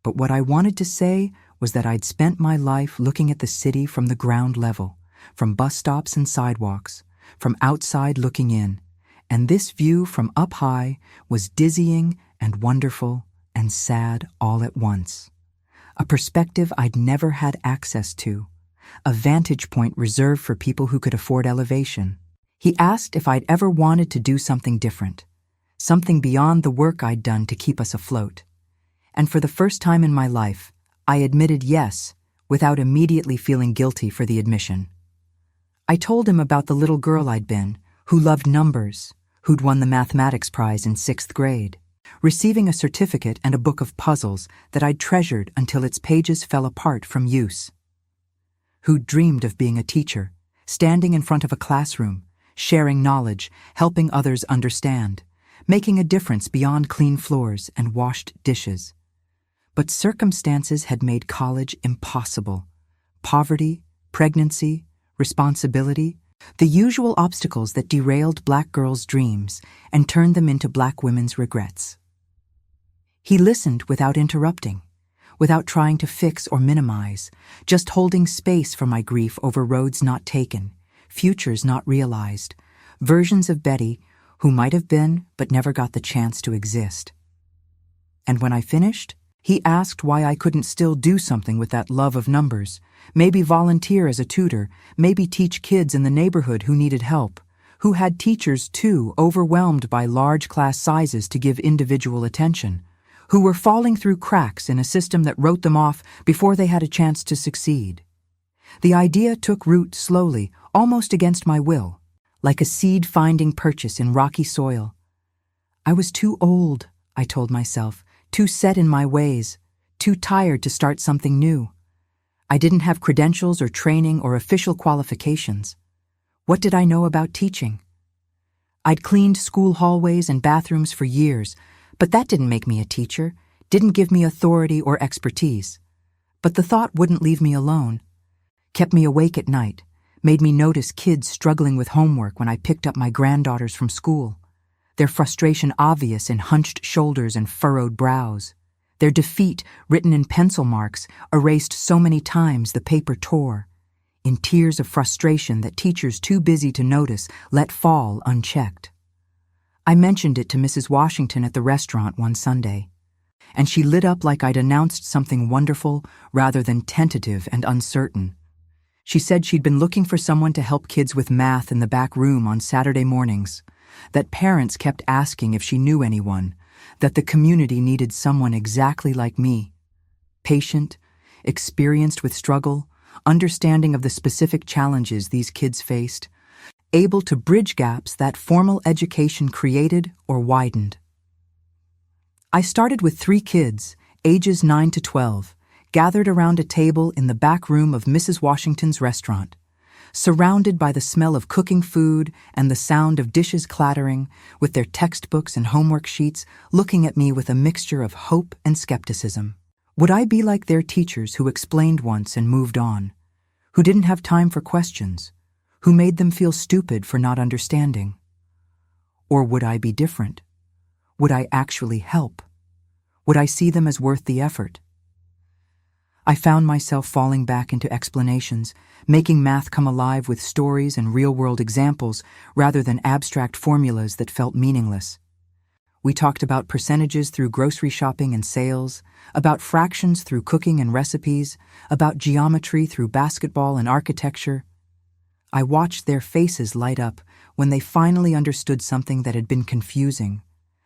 but what I wanted to say was that I'd spent my life looking at the city from the ground level, from bus stops and sidewalks, from outside looking in, and this view from up high was dizzying and wonderful and sad all at once. A perspective I'd never had access to, a vantage point reserved for people who could afford elevation. He asked if I'd ever wanted to do something different, something beyond the work I'd done to keep us afloat. And for the first time in my life, I admitted yes, without immediately feeling guilty for the admission. I told him about the little girl I'd been, who loved numbers, who'd won the mathematics prize in 6th grade, receiving a certificate and a book of puzzles that I'd treasured until its pages fell apart from use. Who'd dreamed of being a teacher, standing in front of a classroom, sharing knowledge, helping others understand, making a difference beyond clean floors and washed dishes. But circumstances had made college impossible. Poverty, pregnancy, responsibility, the usual obstacles that derailed Black girls' dreams and turned them into Black women's regrets. He listened without interrupting, without trying to fix or minimize, just holding space for my grief over roads not taken, futures not realized, versions of Betty who might have been but never got the chance to exist. And when I finished, he asked why I couldn't still do something with that love of numbers, maybe volunteer as a tutor, maybe teach kids in the neighborhood who needed help, who had teachers too overwhelmed by large class sizes to give individual attention, who were falling through cracks in a system that wrote them off before they had a chance to succeed. The idea took root slowly, almost against my will, like a seed finding purchase in rocky soil. I was too old, I told myself, too set in my ways, too tired to start something new. I didn't have credentials or training or official qualifications. What did I know about teaching? I'd cleaned school hallways and bathrooms for years, but that didn't make me a teacher, didn't give me authority or expertise. But the thought wouldn't leave me alone, kept me awake at night, made me notice kids struggling with homework when I picked up my granddaughters from school, their frustration obvious in hunched shoulders and furrowed brows, their defeat written in pencil marks erased so many times the paper tore, in tears of frustration that teachers too busy to notice let fall unchecked. I mentioned it to Mrs. Washington at the restaurant one Sunday, and she lit up like I'd announced something wonderful rather than tentative and uncertain. She said she'd been looking for someone to help kids with math in the back room on Saturday mornings, that parents kept asking if she knew anyone, that the community needed someone exactly like me, patient, experienced with struggle, understanding of the specific challenges these kids faced, able to bridge gaps that formal education created or widened. I started with 3 kids, ages 9 to 12, gathered around a table in the back room of Mrs. Washington's restaurant, surrounded by the smell of cooking food and the sound of dishes clattering, with their textbooks and homework sheets looking at me with a mixture of hope and skepticism. Would I be like their teachers who explained once and moved on, who didn't have time for questions, who made them feel stupid for not understanding? Or would I be different? Would I actually help? Would I see them as worth the effort? I found myself falling back into explanations, making math come alive with stories and real-world examples rather than abstract formulas that felt meaningless. We talked about percentages through grocery shopping and sales, about fractions through cooking and recipes, about geometry through basketball and architecture. I watched their faces light up when they finally understood something that had been confusing,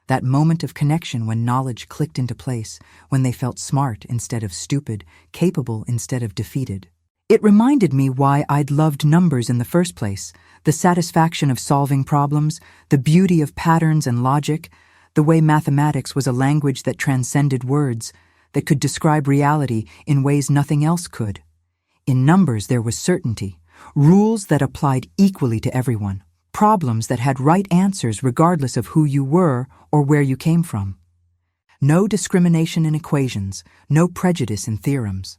that moment of connection when knowledge clicked into place, when they felt smart instead of stupid, capable instead of defeated. It reminded me why I'd loved numbers in the first place, the satisfaction of solving problems, the beauty of patterns and logic, the way mathematics was a language that transcended words, that could describe reality in ways nothing else could. In numbers there was certainty, rules that applied equally to everyone, problems that had right answers regardless of who you were or where you came from. No discrimination in equations, no prejudice in theorems.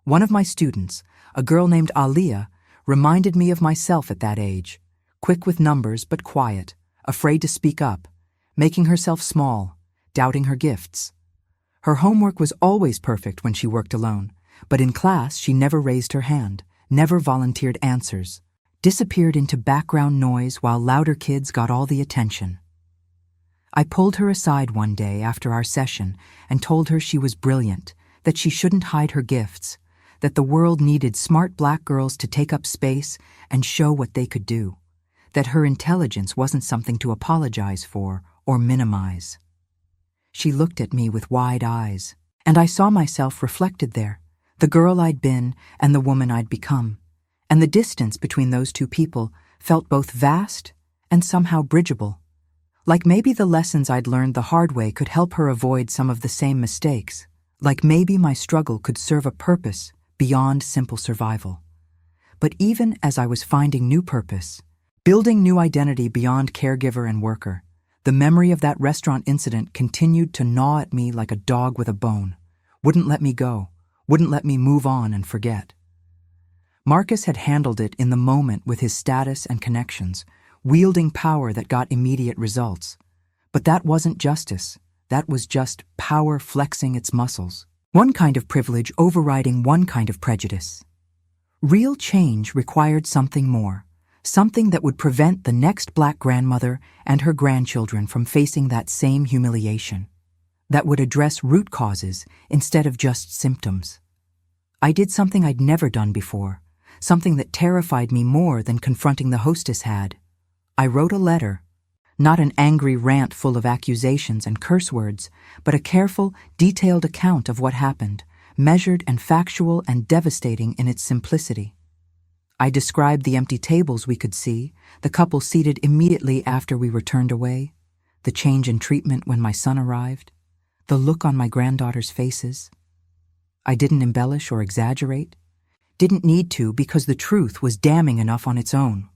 One of my students, a girl named Aliyah, reminded me of myself at that age, quick with numbers but quiet, afraid to speak up, making herself small, doubting her gifts. Her homework was always perfect when she worked alone, but in class she never raised her hand, never volunteered answers, disappeared into background noise while louder kids got all the attention. I pulled her aside one day after our session and told her she was brilliant, that she shouldn't hide her gifts, that the world needed smart black girls to take up space and show what they could do, that her intelligence wasn't something to apologize for or minimize. She looked at me with wide eyes, and I saw myself reflected there, the girl I'd been and the woman I'd become, and the distance between those two people felt both vast and somehow bridgeable, like maybe the lessons I'd learned the hard way could help her avoid some of the same mistakes, like maybe my struggle could serve a purpose beyond simple survival. But even as I was finding new purpose, building new identity beyond caregiver and worker, the memory of that restaurant incident continued to gnaw at me like a dog with a bone, wouldn't let me go, wouldn't let me move on and forget. Marcus had handled it in the moment with his status and connections, wielding power that got immediate results. But that wasn't justice. That was just power flexing its muscles. One kind of privilege overriding one kind of prejudice. Real change required something more. Something that would prevent the next black grandmother and her grandchildren from facing that same humiliation. That would address root causes instead of just symptoms. I did something I'd never done before, something that terrified me more than confronting the hostess had. I wrote a letter, not an angry rant full of accusations and curse words, but a careful, detailed account of what happened, measured and factual and devastating in its simplicity. I described the empty tables we could see, the couple seated immediately after we were turned away, the change in treatment when my son arrived, the look on my granddaughters' faces. I didn't embellish or exaggerate, didn't need to because the truth was damning enough on its own.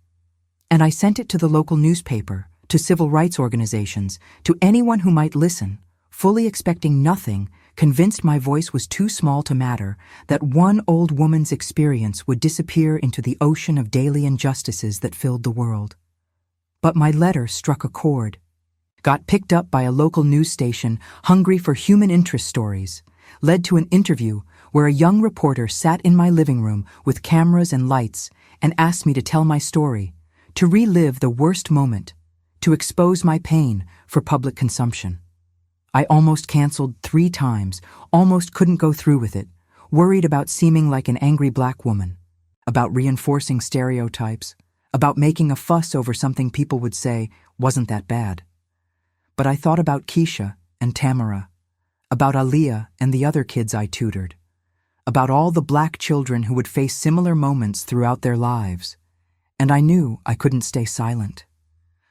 And I sent it to the local newspaper, to civil rights organizations, to anyone who might listen, fully expecting nothing, convinced my voice was too small to matter, that one old woman's experience would disappear into the ocean of daily injustices that filled the world. But my letter struck a chord, got picked up by a local news station hungry for human interest stories, led to an interview where a young reporter sat in my living room with cameras and lights and asked me to tell my story, to relive the worst moment, to expose my pain for public consumption. I almost canceled 3 times, almost couldn't go through with it, worried about seeming like an angry black woman, about reinforcing stereotypes, about making a fuss over something people would say wasn't that bad. But I thought about Keisha and Tamara, about Aliyah and the other kids I tutored, about all the black children who would face similar moments throughout their lives, and I knew I couldn't stay silent.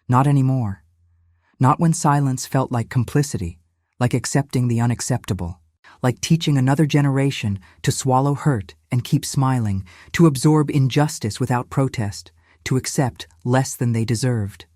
Not anymore. Not when silence felt like complicity, like accepting the unacceptable, like teaching another generation to swallow hurt and keep smiling, to absorb injustice without protest, to accept less than they deserved.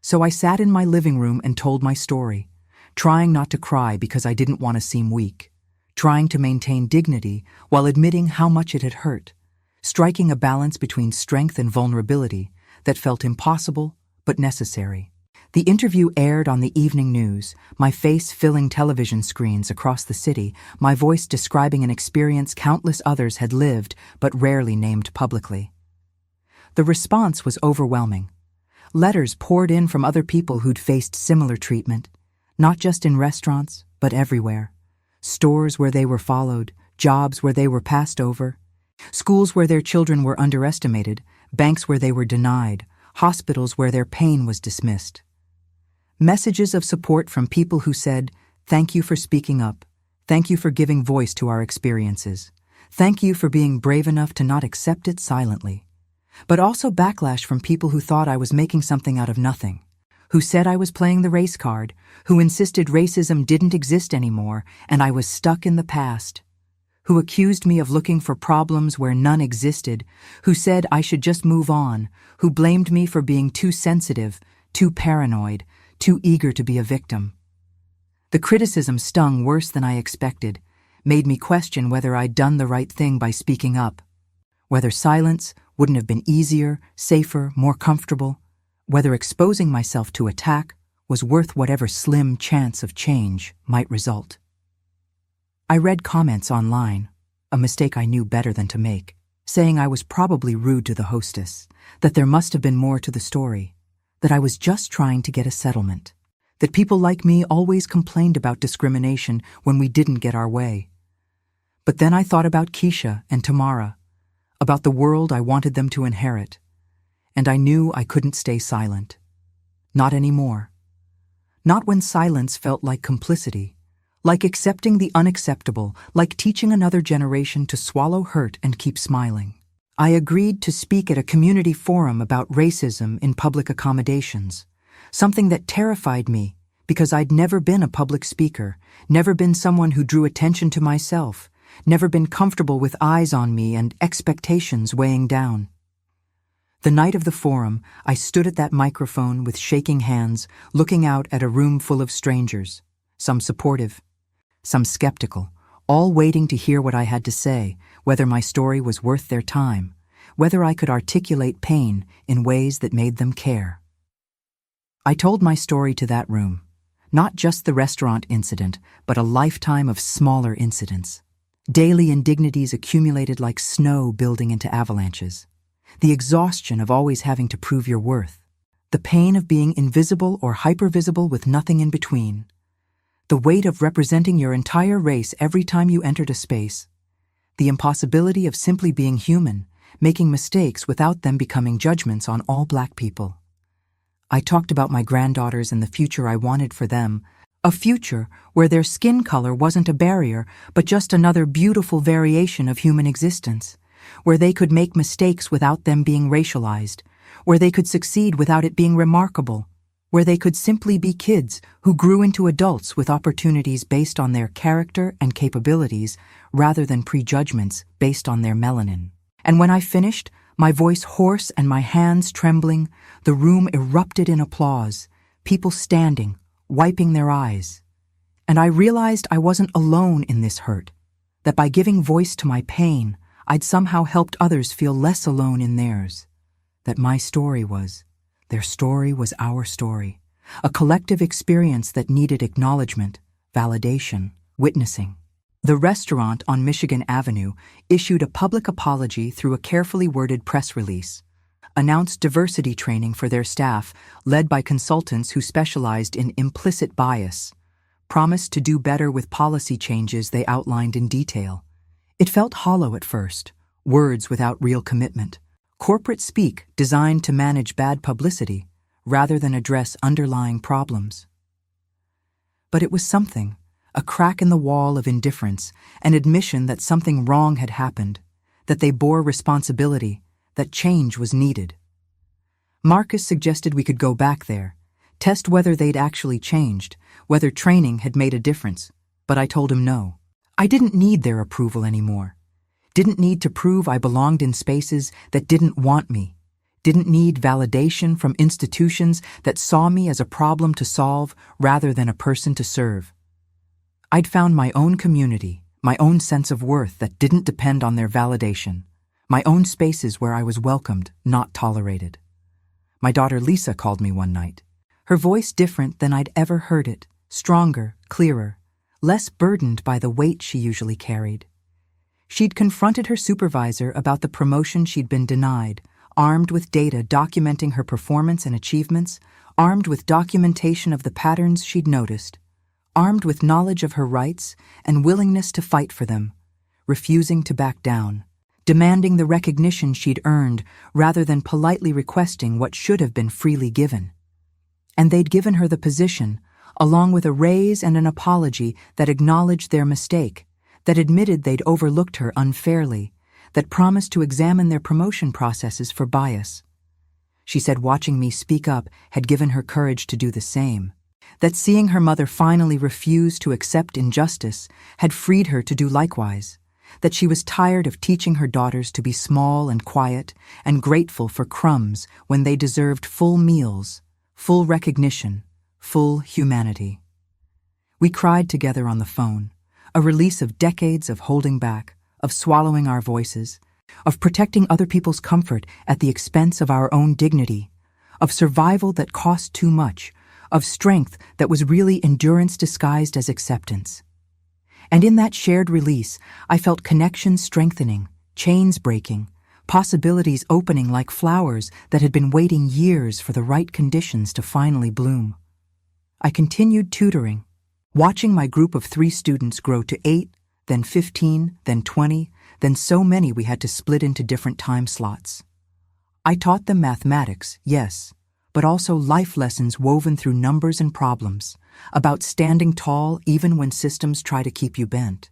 So I sat in my living room and told my story, trying not to cry because I didn't want to seem weak, trying to maintain dignity while admitting how much it had hurt, striking a balance between strength and vulnerability that felt impossible but necessary. The interview aired on the evening news, my face filling television screens across the city, my voice describing an experience countless others had lived but rarely named publicly. The response was overwhelming. Letters poured in from other people who'd faced similar treatment, not just in restaurants, but everywhere. Stores where they were followed, jobs where they were passed over, schools where their children were underestimated, banks where they were denied, hospitals where their pain was dismissed. Messages of support from people who said, "Thank you for speaking up. Thank you for giving voice to our experiences. Thank you for being brave enough to not accept it silently." But also backlash from people who thought I was making something out of nothing, who said I was playing the race card, who insisted racism didn't exist anymore and I was stuck in the past, who accused me of looking for problems where none existed, who said I should just move on, who blamed me for being too sensitive, too paranoid, too eager to be a victim. The criticism stung worse than I expected, made me question whether I'd done the right thing by speaking up, whether silence wouldn't have been easier, safer, more comfortable, whether exposing myself to attack was worth whatever slim chance of change might result. I read comments online, a mistake I knew better than to make, saying I was probably rude to the hostess, that there must have been more to the story, that I was just trying to get a settlement, that people like me always complained about discrimination when we didn't get our way. But then I thought about Keisha and Tamara, about the world I wanted them to inherit, and I knew I couldn't stay silent. Not anymore. Not when silence felt like complicity, like accepting the unacceptable, like teaching another generation to swallow hurt and keep smiling. I agreed to speak at a community forum about racism in public accommodations, something that terrified me because I'd never been a public speaker, never been someone who drew attention to myself, never been comfortable with eyes on me and expectations weighing down. The night of the forum, I stood at that microphone with shaking hands, looking out at a room full of strangers, some supportive, some skeptical, all waiting to hear what I had to say, whether my story was worth their time, whether I could articulate pain in ways that made them care. I told my story to that room, not just the restaurant incident, but a lifetime of smaller incidents. Daily indignities accumulated like snow building into avalanches. The exhaustion of always having to prove your worth. The pain of being invisible or hypervisible with nothing in between. The weight of representing your entire race every time you entered a space. The impossibility of simply being human, making mistakes without them becoming judgments on all Black people. I talked about my granddaughters and the future I wanted for them, a future where their skin color wasn't a barrier, but just another beautiful variation of human existence, where they could make mistakes without them being racialized, where they could succeed without it being remarkable, where they could simply be kids who grew into adults with opportunities based on their character and capabilities rather than prejudgments based on their melanin. And when I finished, my voice hoarse and my hands trembling, the room erupted in applause, people standing, wiping their eyes. And I realized I wasn't alone in this hurt, that by giving voice to my pain, I'd somehow helped others feel less alone in theirs, that my story was their story was our story, a collective experience that needed acknowledgement, validation, witnessing. The restaurant on Michigan Avenue issued a public apology through a carefully worded press release, announced diversity training for their staff led by consultants who specialized in implicit bias, promised to do better with policy changes they outlined in detail. It felt hollow at first, words without real commitment. Corporate speak designed to manage bad publicity rather than address underlying problems. But it was something, a crack in the wall of indifference, an admission that something wrong had happened, that they bore responsibility, that change was needed. Marcus suggested we could go back there, test whether they'd actually changed, whether training had made a difference, but I told him no. I didn't need their approval anymore. Didn't need to prove I belonged in spaces that didn't want me. Didn't need validation from institutions that saw me as a problem to solve rather than a person to serve. I'd found my own community, my own sense of worth that didn't depend on their validation, my own spaces where I was welcomed, not tolerated. My daughter Lisa called me one night, her voice different than I'd ever heard it, stronger, clearer, less burdened by the weight she usually carried. She'd confronted her supervisor about the promotion she'd been denied, armed with data documenting her performance and achievements, armed with documentation of the patterns she'd noticed, armed with knowledge of her rights and willingness to fight for them, refusing to back down, demanding the recognition she'd earned rather than politely requesting what should have been freely given. And they'd given her the position, along with a raise and an apology that acknowledged their mistake, that admitted they'd overlooked her unfairly, that promised to examine their promotion processes for bias. She said watching me speak up had given her courage to do the same, that seeing her mother finally refuse to accept injustice had freed her to do likewise, that she was tired of teaching her daughters to be small and quiet and grateful for crumbs when they deserved full meals, full recognition, full humanity. We cried together on the phone, a release of decades of holding back, of swallowing our voices, of protecting other people's comfort at the expense of our own dignity, of survival that cost too much, of strength that was really endurance disguised as acceptance. And in that shared release, I felt connections strengthening, chains breaking, possibilities opening like flowers that had been waiting years for the right conditions to finally bloom. I continued tutoring, watching my group of 3 students grow to 8, then 15, then 20, then so many we had to split into different time slots. I taught them mathematics, yes, but also life lessons woven through numbers and problems, about standing tall even when systems try to keep you bent,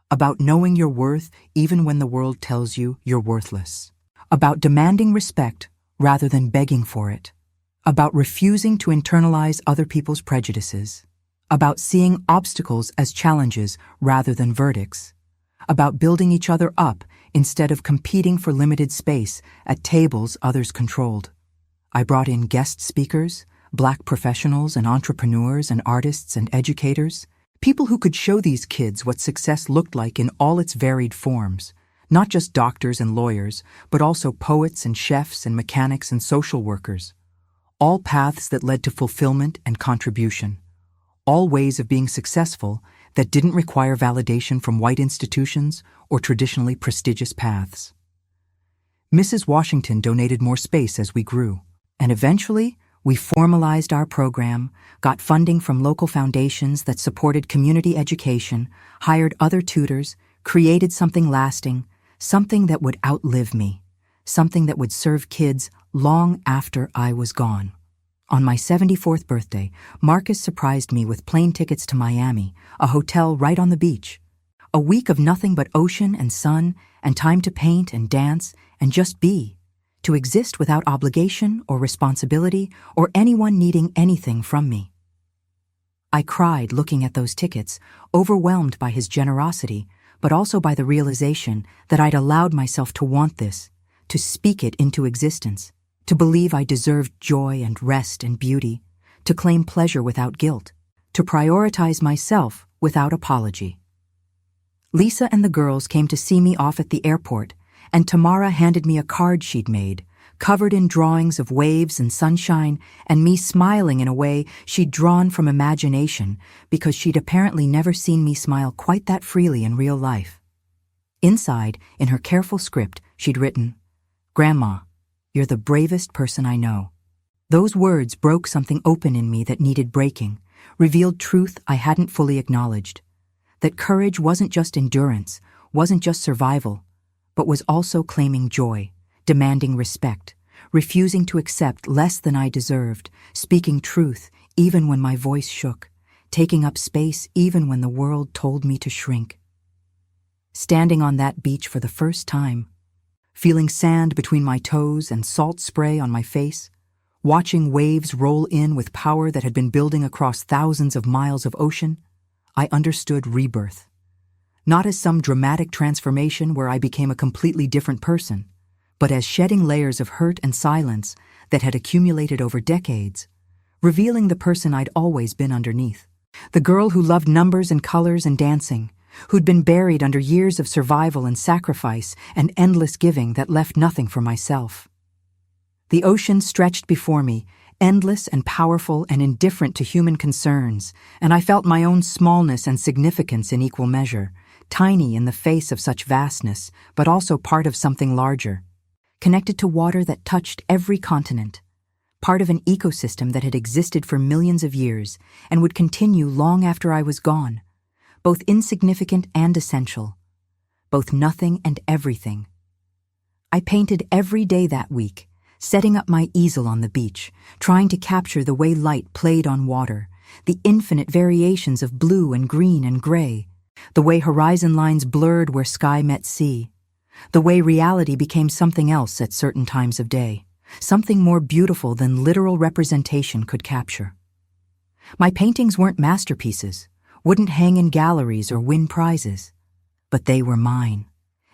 about knowing your worth even when the world tells you you're worthless, about demanding respect rather than begging for it, about refusing to internalize other people's prejudices, about seeing obstacles as challenges rather than verdicts, about building each other up instead of competing for limited space at tables others controlled. I brought in guest speakers, Black professionals and entrepreneurs and artists and educators, people who could show these kids what success looked like in all its varied forms, not just doctors and lawyers, but also poets and chefs and mechanics and social workers, all paths that led to fulfillment and contribution. All ways of being successful that didn't require validation from white institutions or traditionally prestigious paths. Mrs. Washington donated more space as we grew, and eventually we formalized our program, got funding from local foundations that supported community education, hired other tutors, created something lasting, something that would outlive me, something that would serve kids long after I was gone. On my 74th birthday, Marcus surprised me with plane tickets to Miami, a hotel right on the beach. A week of nothing but ocean and sun and time to paint and dance and just be, to exist without obligation or responsibility or anyone needing anything from me. I cried looking at those tickets, overwhelmed by his generosity, but also by the realization that I'd allowed myself to want this, to speak it into existence, to believe I deserved joy and rest and beauty, to claim pleasure without guilt, to prioritize myself without apology. Lisa and the girls came to see me off at the airport, and Tamara handed me a card she'd made, covered in drawings of waves and sunshine, and me smiling in a way she'd drawn from imagination because she'd apparently never seen me smile quite that freely in real life. Inside, in her careful script, she'd written, "Grandma, you're the bravest person I know." Those words broke something open in me that needed breaking, revealed truth I hadn't fully acknowledged. That courage wasn't just endurance, wasn't just survival, but was also claiming joy, demanding respect, refusing to accept less than I deserved, speaking truth even when my voice shook, taking up space even when the world told me to shrink. Standing on that beach for the first time, feeling sand between my toes and salt spray on my face, watching waves roll in with power that had been building across thousands of miles of ocean, I understood rebirth. Not as some dramatic transformation where I became a completely different person, but as shedding layers of hurt and silence that had accumulated over decades, revealing the person I'd always been underneath. The girl who loved numbers and colors and dancing, who'd been buried under years of survival and sacrifice and endless giving that left nothing for myself. The ocean stretched before me, endless and powerful and indifferent to human concerns, and I felt my own smallness and significance in equal measure, tiny in the face of such vastness, but also part of something larger, connected to water that touched every continent, part of an ecosystem that had existed for millions of years and would continue long after I was gone, both insignificant and essential, both nothing and everything. I painted every day that week, setting up my easel on the beach, trying to capture the way light played on water, the infinite variations of blue and green and gray, the way horizon lines blurred where sky met sea, the way reality became something else at certain times of day, something more beautiful than literal representation could capture. My paintings weren't masterpieces, wouldn't hang in galleries or win prizes, but they were mine,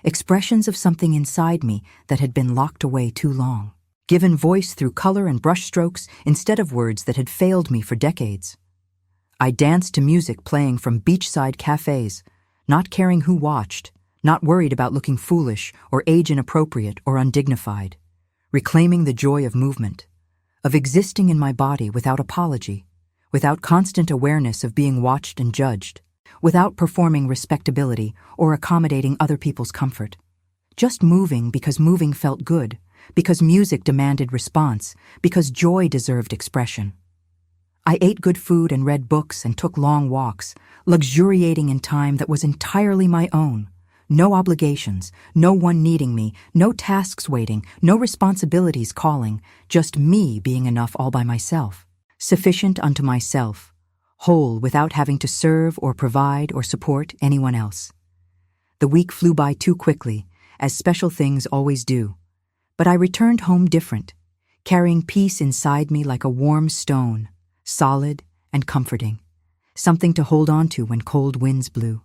expressions of something inside me that had been locked away too long, given voice through color and brushstrokes instead of words that had failed me for decades. I danced to music playing from beachside cafes, not caring who watched, not worried about looking foolish or age inappropriate or undignified, reclaiming the joy of movement, of existing in my body without apology, without constant awareness of being watched and judged, without performing respectability or accommodating other people's comfort. Just moving because moving felt good, because music demanded response, because joy deserved expression. I ate good food and read books and took long walks, luxuriating in time that was entirely my own. No obligations, no one needing me, no tasks waiting, no responsibilities calling, just me being enough all by myself, sufficient unto myself, whole without having to serve or provide or support anyone else. The week flew by too quickly, as special things always do, but I returned home different, carrying peace inside me like a warm stone, solid and comforting, something to hold on to when cold winds blew.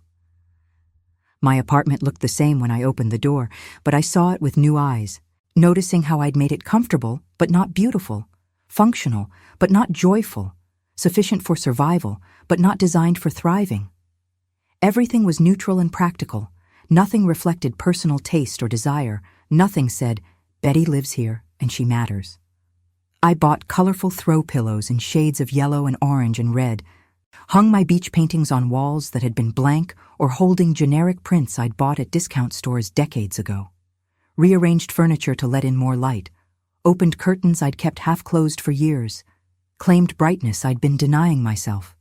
My apartment looked the same when I opened the door, but I saw it with new eyes, noticing how I'd made it comfortable but not beautiful, functional but not joyful, sufficient for survival but not designed for thriving. Everything was neutral and practical. Nothing reflected personal taste or desire. Nothing said, "Betty lives here and she matters." I bought colorful throw pillows in shades of yellow and orange and red, hung my beach paintings on walls that had been blank or holding generic prints I'd bought at discount stores decades ago, rearranged furniture to let in more light, opened curtains I'd kept half-closed for years, claimed brightness I'd been denying myself.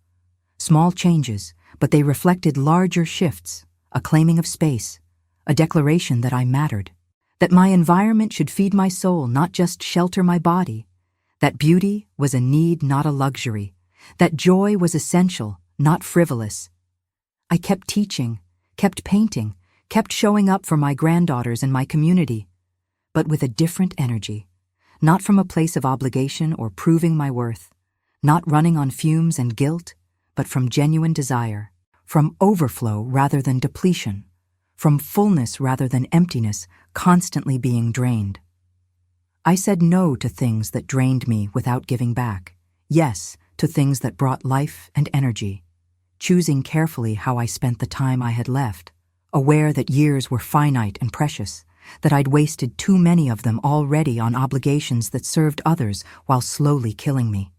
Small changes, but they reflected larger shifts, a claiming of space, a declaration that I mattered, that my environment should feed my soul, not just shelter my body, that beauty was a need, not a luxury, that joy was essential, not frivolous. I kept teaching, kept painting, kept showing up for my granddaughters and my community, but with a different energy, not from a place of obligation or proving my worth, not running on fumes and guilt, but from genuine desire, from overflow rather than depletion, from fullness rather than emptiness, constantly being drained. I said no to things that drained me without giving back, yes to things that brought life and energy, choosing carefully how I spent the time I had left, aware that years were finite and precious, that I'd wasted too many of them already on obligations that served others while slowly killing me.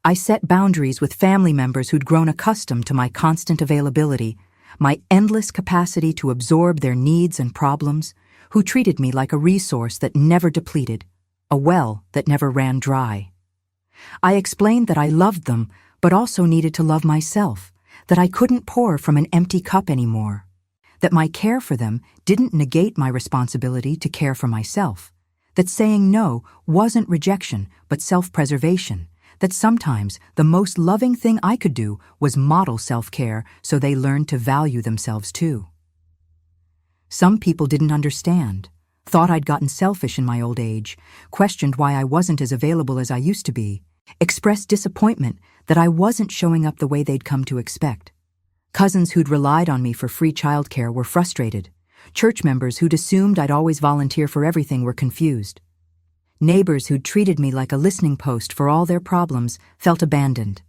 I set boundaries with family members who'd grown accustomed to my constant availability, my endless capacity to absorb their needs and problems, who treated me like a resource that never depleted, a well that never ran dry. I explained that I loved them, but also needed to love myself, that I couldn't pour from an empty cup anymore, that my care for them didn't negate my responsibility to care for myself, that saying no wasn't rejection but self-preservation, that sometimes the most loving thing I could do was model self-care so they learned to value themselves too. Some people didn't understand, thought I'd gotten selfish in my old age, questioned why I wasn't as available as I used to be, expressed disappointment that I wasn't showing up the way they'd come to expect. Cousins who'd relied on me for free childcare were frustrated. Church members who'd assumed I'd always volunteer for everything were confused. Neighbors who'd treated me like a listening post for all their problems felt abandoned.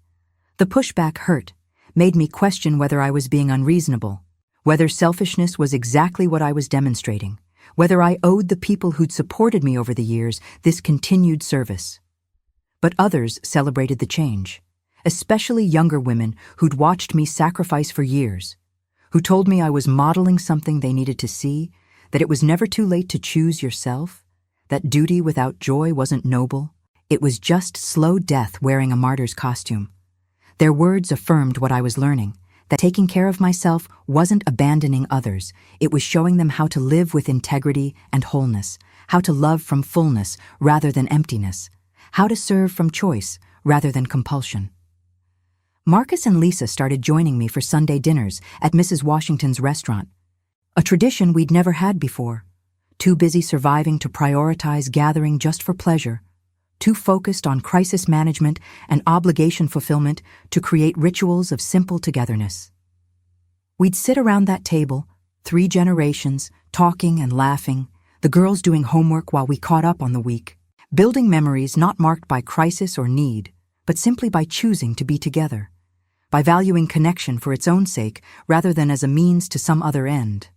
The pushback hurt, made me question whether I was being unreasonable, whether selfishness was exactly what I was demonstrating, whether I owed the people who'd supported me over the years this continued service. But others celebrated the change, especially younger women who'd watched me sacrifice for years, who told me I was modeling something they needed to see, that it was never too late to choose yourself, that duty without joy wasn't noble, it was just slow death wearing a martyr's costume. Their words affirmed what I was learning, that taking care of myself wasn't abandoning others, it was showing them how to live with integrity and wholeness, how to love from fullness rather than emptiness, how to serve from choice rather than compulsion. Marcus and Lisa started joining me for Sunday dinners at Mrs. Washington's restaurant, a tradition we'd never had before, too busy surviving to prioritize gathering just for pleasure, too focused on crisis management and obligation fulfillment to create rituals of simple togetherness. We'd sit around that table, 3 generations, talking and laughing, the girls doing homework while we caught up on the week, building memories not marked by crisis or need, but simply by choosing to be together, by valuing connection for its own sake rather than as a means to some other end.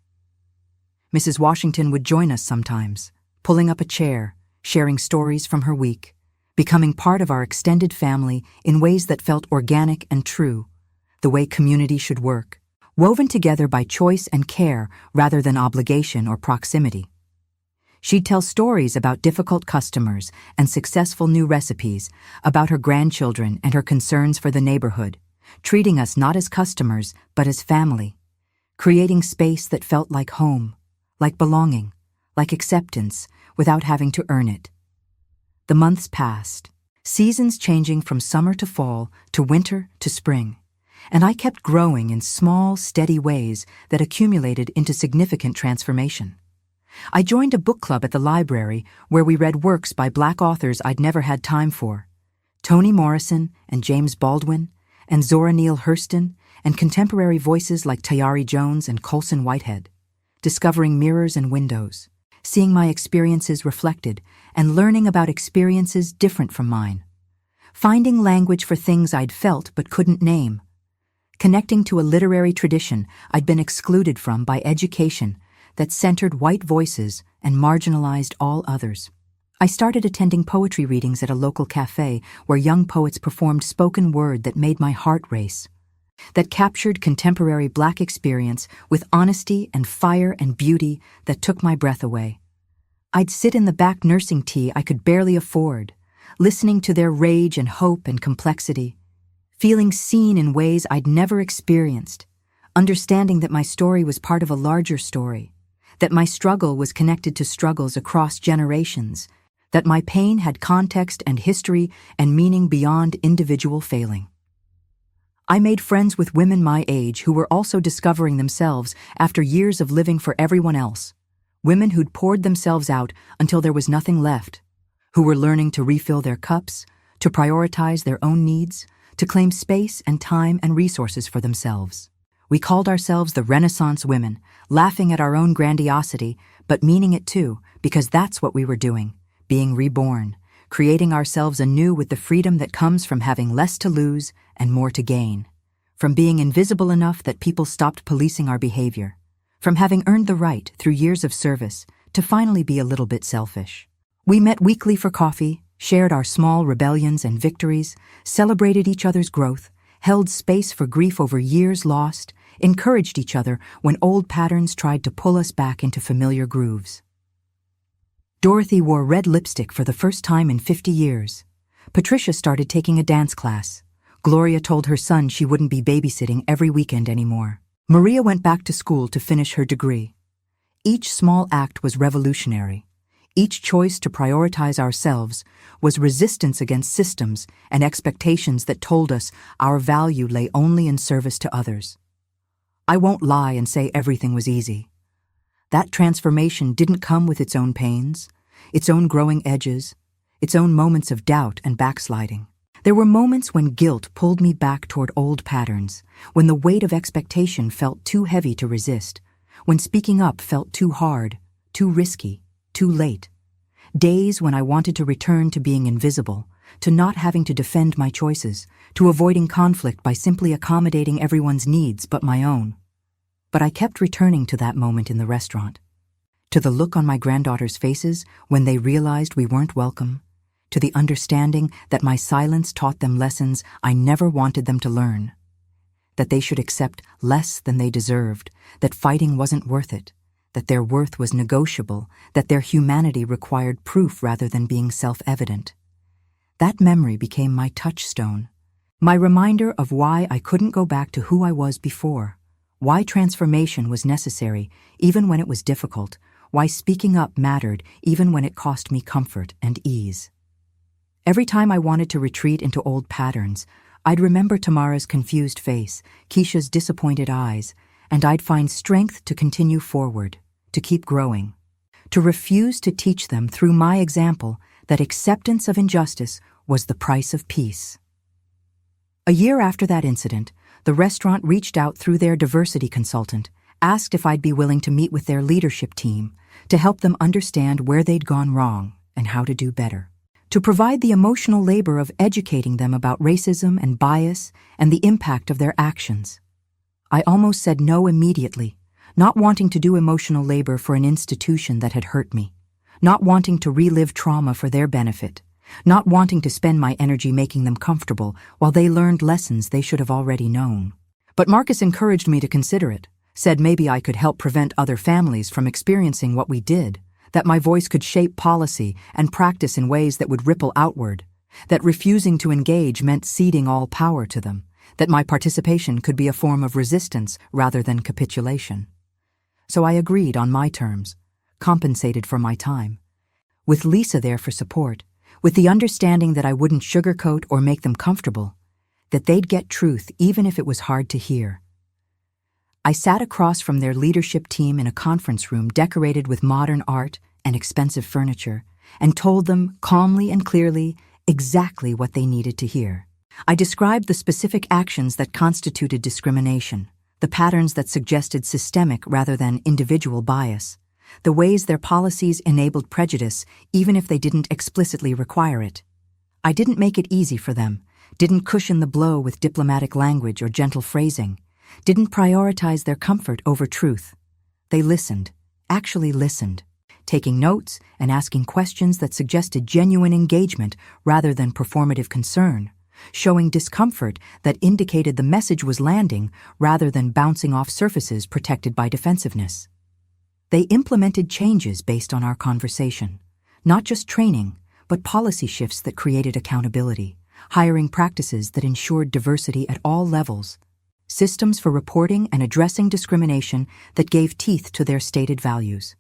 Mrs. Washington would join us sometimes, pulling up a chair, sharing stories from her week, becoming part of our extended family in ways that felt organic and true, the way community should work, woven together by choice and care rather than obligation or proximity. She'd tell stories about difficult customers and successful new recipes, about her grandchildren and her concerns for the neighborhood, treating us not as customers but as family, creating space that felt like home, like belonging, like acceptance, without having to earn it. The months passed, seasons changing from summer to fall to winter to spring, and I kept growing in small, steady ways that accumulated into significant transformation. I joined a book club at the library where we read works by Black authors I'd never had time for, Toni Morrison and James Baldwin, and Zora Neale Hurston, and contemporary voices like Tayari Jones and Colson Whitehead, discovering mirrors and windows, seeing my experiences reflected, and learning about experiences different from mine, finding language for things I'd felt but couldn't name, connecting to a literary tradition I'd been excluded from by education that centered white voices and marginalized all others. I started attending poetry readings at a local cafe where young poets performed spoken word that made my heart race, that captured contemporary Black experience with honesty and fire and beauty that took my breath away. I'd sit in the back nursing tea I could barely afford, listening to their rage and hope and complexity, feeling seen in ways I'd never experienced, understanding that my story was part of a larger story, that my struggle was connected to struggles across generations, that my pain had context and history and meaning beyond individual failing. I made friends with women my age who were also discovering themselves after years of living for everyone else, women who'd poured themselves out until there was nothing left, who were learning to refill their cups, to prioritize their own needs, to claim space and time and resources for themselves. We called ourselves the Renaissance women, laughing at our own grandiosity, but meaning it too, because that's what we were doing, being reborn, creating ourselves anew with the freedom that comes from having less to lose and more to gain, from being invisible enough that people stopped policing our behavior, from having earned the right through years of service to finally be a little bit selfish. We met weekly for coffee, shared our small rebellions and victories, celebrated each other's growth, held space for grief over years lost, encouraged each other when old patterns tried to pull us back into familiar grooves. Dorothy wore red lipstick for the first time in 50 years. Patricia started taking a dance class. Gloria told her son she wouldn't be babysitting every weekend anymore. Maria went back to school to finish her degree. Each small act was revolutionary. Each choice to prioritize ourselves was resistance against systems and expectations that told us our value lay only in service to others. I won't lie and say everything was easy. That transformation didn't come with its own pains, its own growing edges, its own moments of doubt and backsliding. There were moments when guilt pulled me back toward old patterns, when the weight of expectation felt too heavy to resist, when speaking up felt too hard, too risky, too late. Days when I wanted to return to being invisible, to not having to defend my choices, to avoiding conflict by simply accommodating everyone's needs but my own. But I kept returning to that moment in the restaurant, to the look on my granddaughters' faces when they realized we weren't welcome, to the understanding that my silence taught them lessons I never wanted them to learn, that they should accept less than they deserved, that fighting wasn't worth it, that their worth was negotiable, that their humanity required proof rather than being self-evident. That memory became my touchstone, my reminder of why I couldn't go back to who I was before, why transformation was necessary even when it was difficult, why speaking up mattered even when it cost me comfort and ease. Every time I wanted to retreat into old patterns, I'd remember Tamara's confused face, Keisha's disappointed eyes, and I'd find strength to continue forward, to keep growing, to refuse to teach them through my example that acceptance of injustice was the price of peace. A year after that incident, the restaurant reached out through their diversity consultant, asked if I'd be willing to meet with their leadership team to help them understand where they'd gone wrong and how to do better, to provide the emotional labor of educating them about racism and bias and the impact of their actions. I almost said no immediately, not wanting to do emotional labor for an institution that had hurt me, not wanting to relive trauma for their benefit, not wanting to spend my energy making them comfortable while they learned lessons they should have already known. But Marcus encouraged me to consider it, said maybe I could help prevent other families from experiencing what we did, that my voice could shape policy and practice in ways that would ripple outward, that refusing to engage meant ceding all power to them, that my participation could be a form of resistance rather than capitulation. So I agreed on my terms, compensated for my time, with Lisa there for support, with the understanding that I wouldn't sugarcoat or make them comfortable, that they'd get truth even if it was hard to hear. I sat across from their leadership team in a conference room decorated with modern art and expensive furniture, and told them calmly and clearly exactly what they needed to hear. I described the specific actions that constituted discrimination, the patterns that suggested systemic rather than individual bias, the ways their policies enabled prejudice even if they didn't explicitly require it. I didn't make it easy for them, didn't cushion the blow with diplomatic language or gentle phrasing, didn't prioritize their comfort over truth. They listened, actually listened, taking notes and asking questions that suggested genuine engagement rather than performative concern, showing discomfort that indicated the message was landing rather than bouncing off surfaces protected by defensiveness. They implemented changes based on our conversation, not just training, but policy shifts that created accountability, hiring practices that ensured diversity at all levels, systems for reporting and addressing discrimination that gave teeth to their stated values.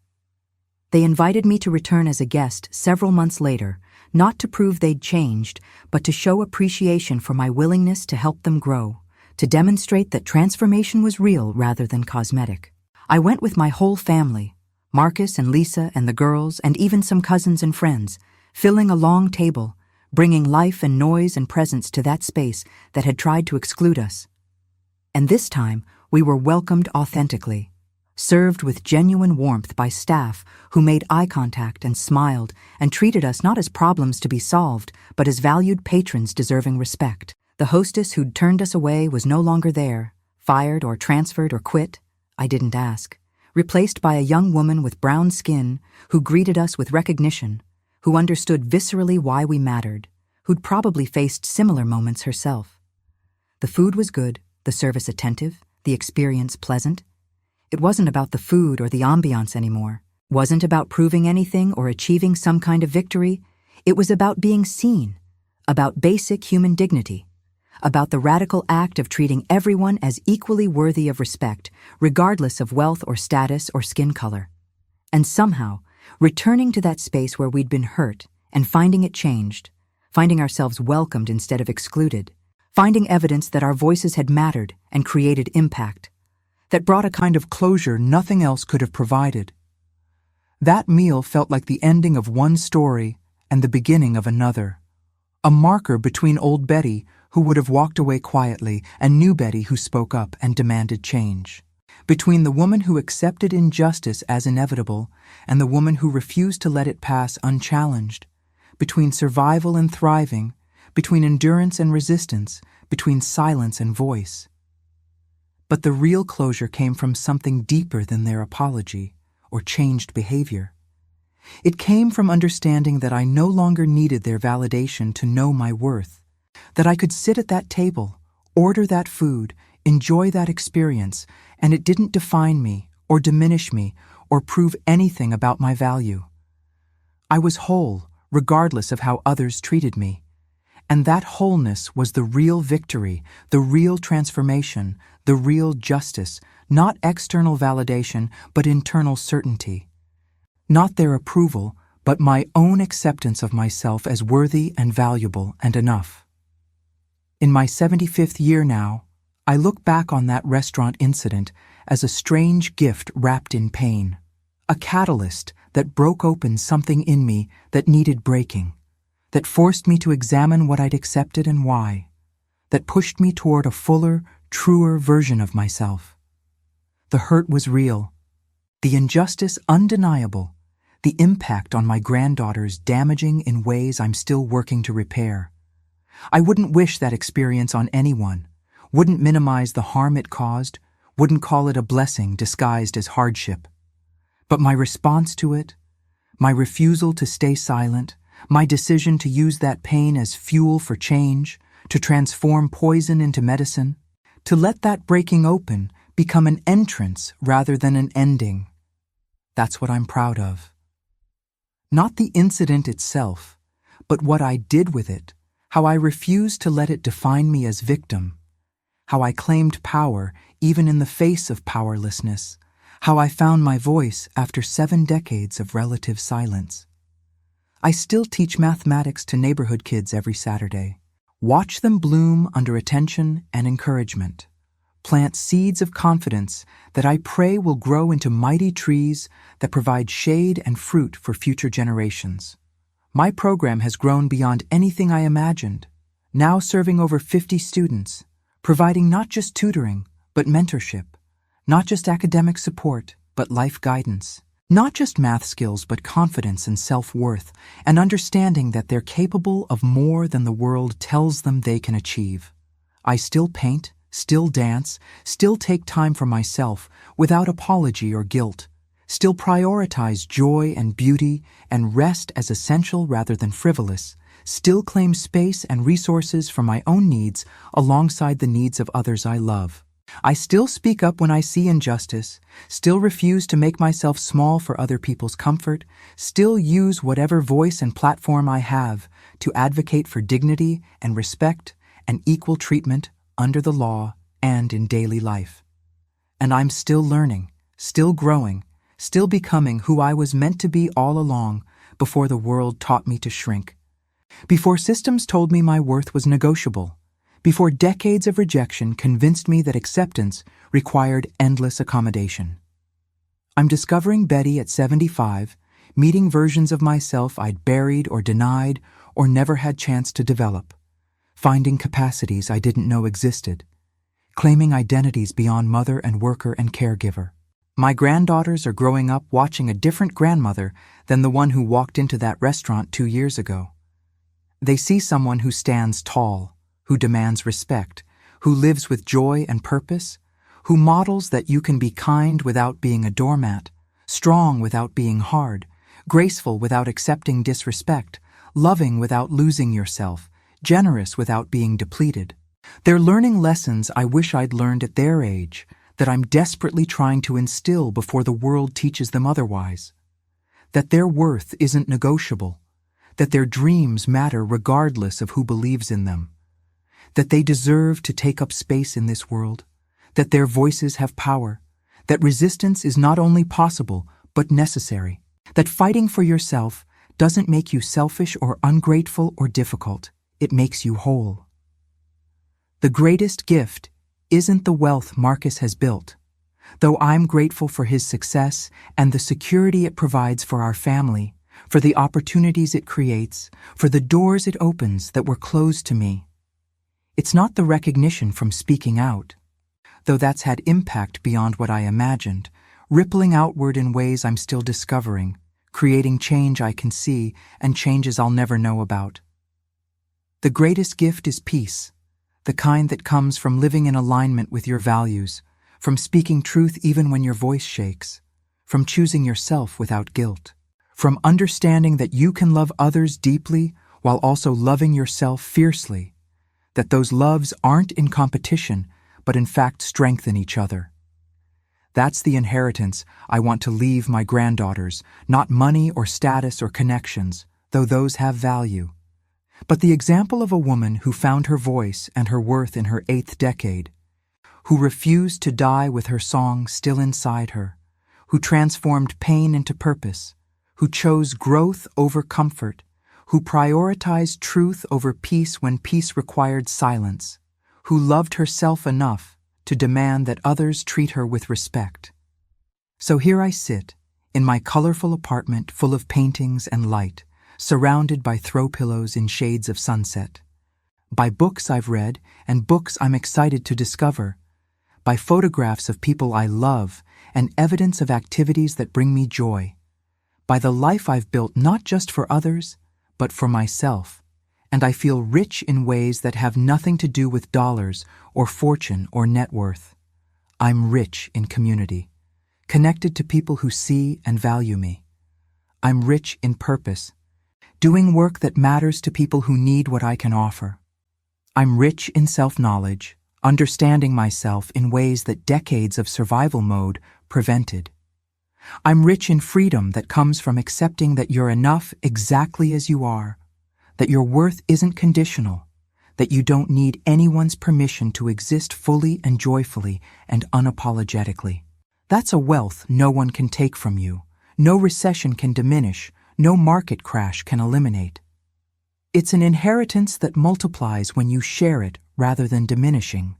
They invited me to return as a guest several months later, not to prove they'd changed, but to show appreciation for my willingness to help them grow, to demonstrate that transformation was real rather than cosmetic. I went with my whole family, Marcus and Lisa and the girls and even some cousins and friends, filling a long table, bringing life and noise and presence to that space that had tried to exclude us. And this time, we were welcomed authentically, served with genuine warmth by staff who made eye contact and smiled and treated us not as problems to be solved, but as valued patrons deserving respect. The hostess who'd turned us away was no longer there, fired or transferred or quit. I didn't ask, replaced by a young woman with brown skin who greeted us with recognition, who understood viscerally why we mattered, who'd probably faced similar moments herself. The food was good, the service attentive, the experience pleasant. It wasn't about the food or the ambiance anymore, wasn't about proving anything or achieving some kind of victory. It was about being seen, about basic human dignity, about the radical act of treating everyone as equally worthy of respect, regardless of wealth or status or skin color. And somehow, returning to that space where we'd been hurt and finding it changed, finding ourselves welcomed instead of excluded, finding evidence that our voices had mattered and created impact, that brought a kind of closure nothing else could have provided. That meal felt like the ending of one story and the beginning of another, A marker between old Betty, who would have walked away quietly, and new Betty, who spoke up and demanded change. Between the woman who accepted injustice as inevitable and the woman who refused to let it pass unchallenged. Between survival and thriving, between endurance and resistance, between silence and voice. But the real closure came from something deeper than their apology or changed behavior. It came from understanding that I no longer needed their validation to know my worth, that I could sit at that table, order that food, enjoy that experience, and it didn't define me or diminish me or prove anything about my value. I was whole, regardless of how others treated me. And that wholeness was the real victory, the real transformation, the real justice, not external validation, but internal certainty. Not their approval, but my own acceptance of myself as worthy and valuable and enough. In my 75th year now, I look back on that restaurant incident as a strange gift wrapped in pain, a catalyst that broke open something in me that needed breaking, that forced me to examine what I'd accepted and why, that pushed me toward a fuller, truer version of myself. The hurt was real, the injustice undeniable, the impact on my granddaughters damaging in ways I'm still working to repair. I wouldn't wish that experience on anyone, wouldn't minimize the harm it caused, wouldn't call it a blessing disguised as hardship. But my response to it, my refusal to stay silent, my decision to use that pain as fuel for change, to transform poison into medicine, to let that breaking open become an entrance rather than an ending. That's what I'm proud of. Not the incident itself, but what I did with it, how I refused to let it define me as victim, how I claimed power even in the face of powerlessness, how I found my voice after 7 decades of relative silence. I still teach mathematics to neighborhood kids every Saturday. Watch them bloom under attention and encouragement. Plant seeds of confidence that I pray will grow into mighty trees that provide shade and fruit for future generations. My program has grown beyond anything I imagined, now serving over 50 students, providing not just tutoring, but mentorship, not just academic support, but life guidance, not just math skills, but confidence and self-worth, and understanding that they're capable of more than the world tells them they can achieve. I still paint, still dance, still take time for myself without apology or guilt, still prioritize joy and beauty and rest as essential rather than frivolous, still claim space and resources for my own needs alongside the needs of others I love. I still speak up when I see injustice, still refuse to make myself small for other people's comfort, still use whatever voice and platform I have to advocate for dignity and respect and equal treatment under the law and in daily life. And I'm still learning, still growing, still becoming who I was meant to be all along before the world taught me to shrink. Before systems told me my worth was negotiable. Before decades of rejection convinced me that acceptance required endless accommodation. I'm discovering Betty at 75, meeting versions of myself I'd buried or denied or never had chance to develop, finding capacities I didn't know existed, claiming identities beyond mother and worker and caregiver. My granddaughters are growing up watching a different grandmother than the one who walked into that restaurant 2 years ago. They see someone who stands tall, who demands respect, who lives with joy and purpose, who models that you can be kind without being a doormat, strong without being hard, graceful without accepting disrespect, loving without losing yourself, generous without being depleted. They're learning lessons I wish I'd learned at their age, that I'm desperately trying to instill before the world teaches them otherwise. That their worth isn't negotiable, that their dreams matter regardless of who believes in them, that they deserve to take up space in this world, that their voices have power, that resistance is not only possible but necessary, that fighting for yourself doesn't make you selfish or ungrateful or difficult, it makes you whole. The greatest gift isn't the wealth Marcus has built, though I'm grateful for his success and the security it provides for our family. for the opportunities it creates, for the doors it opens that were closed to me. It's not the recognition from speaking out, though that's had impact beyond what I imagined, rippling outward in ways I'm still discovering, creating change I can see and changes I'll never know about. The greatest gift is peace, the kind that comes from living in alignment with your values, from speaking truth even when your voice shakes, from choosing yourself without guilt, from understanding that you can love others deeply while also loving yourself fiercely, that those loves aren't in competition, but in fact strengthen each other. That's the inheritance I want to leave my granddaughters, not money or status or connections, though those have value, but the example of a woman who found her voice and her worth in her 8th decade, who refused to die with her song still inside her, who transformed pain into purpose, who chose growth over comfort, who prioritized truth over peace when peace required silence, who loved herself enough to demand that others treat her with respect. So here I sit, in my colorful apartment full of paintings and light, surrounded by throw pillows in shades of sunset, by books I've read and books I'm excited to discover, by photographs of people I love and evidence of activities that bring me joy, by the life I've built not just for others, but for myself, and I feel rich in ways that have nothing to do with dollars or fortune or net worth. I'm rich in community, connected to people who see and value me. I'm rich in purpose, doing work that matters to people who need what I can offer. I'm rich in self-knowledge, understanding myself in ways that decades of survival mode prevented. I'm rich in freedom that comes from accepting that you're enough exactly as you are, that your worth isn't conditional, that you don't need anyone's permission to exist fully and joyfully and unapologetically. That's a wealth no one can take from you, no recession can diminish, no market crash can eliminate. It's an inheritance that multiplies when you share it rather than diminishing,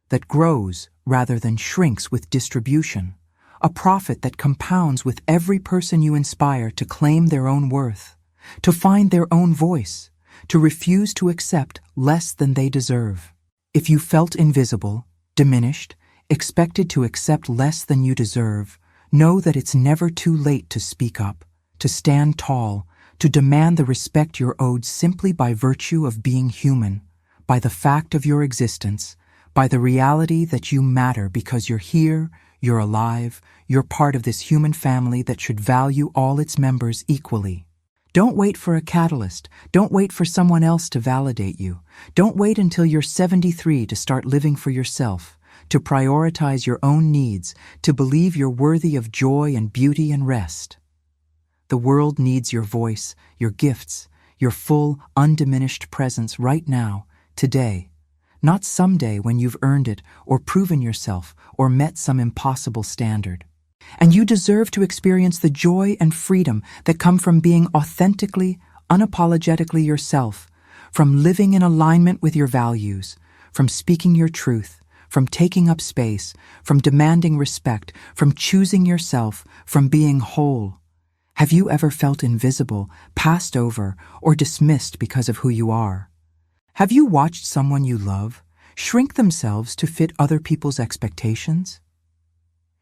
that grows rather than shrinks with distribution, a profit that compounds with every person you inspire to claim their own worth, to find their own voice, to refuse to accept less than they deserve. If you felt invisible, diminished, expected to accept less than you deserve, know that it's never too late to speak up, to stand tall, to demand the respect you're owed simply by virtue of being human, by the fact of your existence, by the reality that you matter because you're here, you're alive, you're part of this human family that should value all its members equally. Don't wait for a catalyst. Don't wait for someone else to validate you. Don't wait until you're 73 to start living for yourself, to prioritize your own needs, to believe you're worthy of joy and beauty and rest. The world needs your voice, your gifts, your full, undiminished presence right now, today, not someday when you've earned it or proven yourself or met some impossible standard. And you deserve to experience the joy and freedom that come from being authentically, unapologetically yourself, from living in alignment with your values, from speaking your truth, from taking up space, from demanding respect, from choosing yourself, from being whole. Have you ever felt invisible, passed over, or dismissed because of who you are? Have you watched someone you love shrink themselves to fit other people's expectations?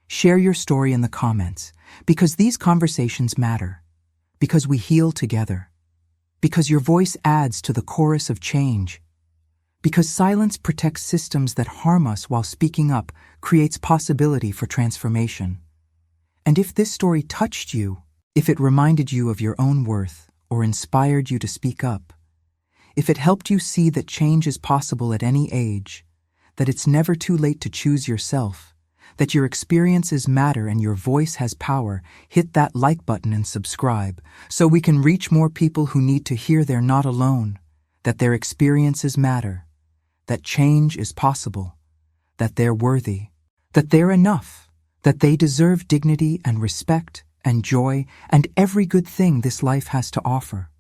Share your story in the comments, because these conversations matter, because we heal together, because your voice adds to the chorus of change, because silence protects systems that harm us while speaking up creates possibility for transformation. And if this story touched you, if it reminded you of your own worth or inspired you to speak up, if it helped you see that change is possible at any age, that it's never too late to choose yourself, that your experiences matter and your voice has power, hit that like button and subscribe so we can reach more people who need to hear they're not alone, that their experiences matter, that change is possible, that they're worthy, that they're enough, that they deserve dignity and respect and joy and every good thing this life has to offer.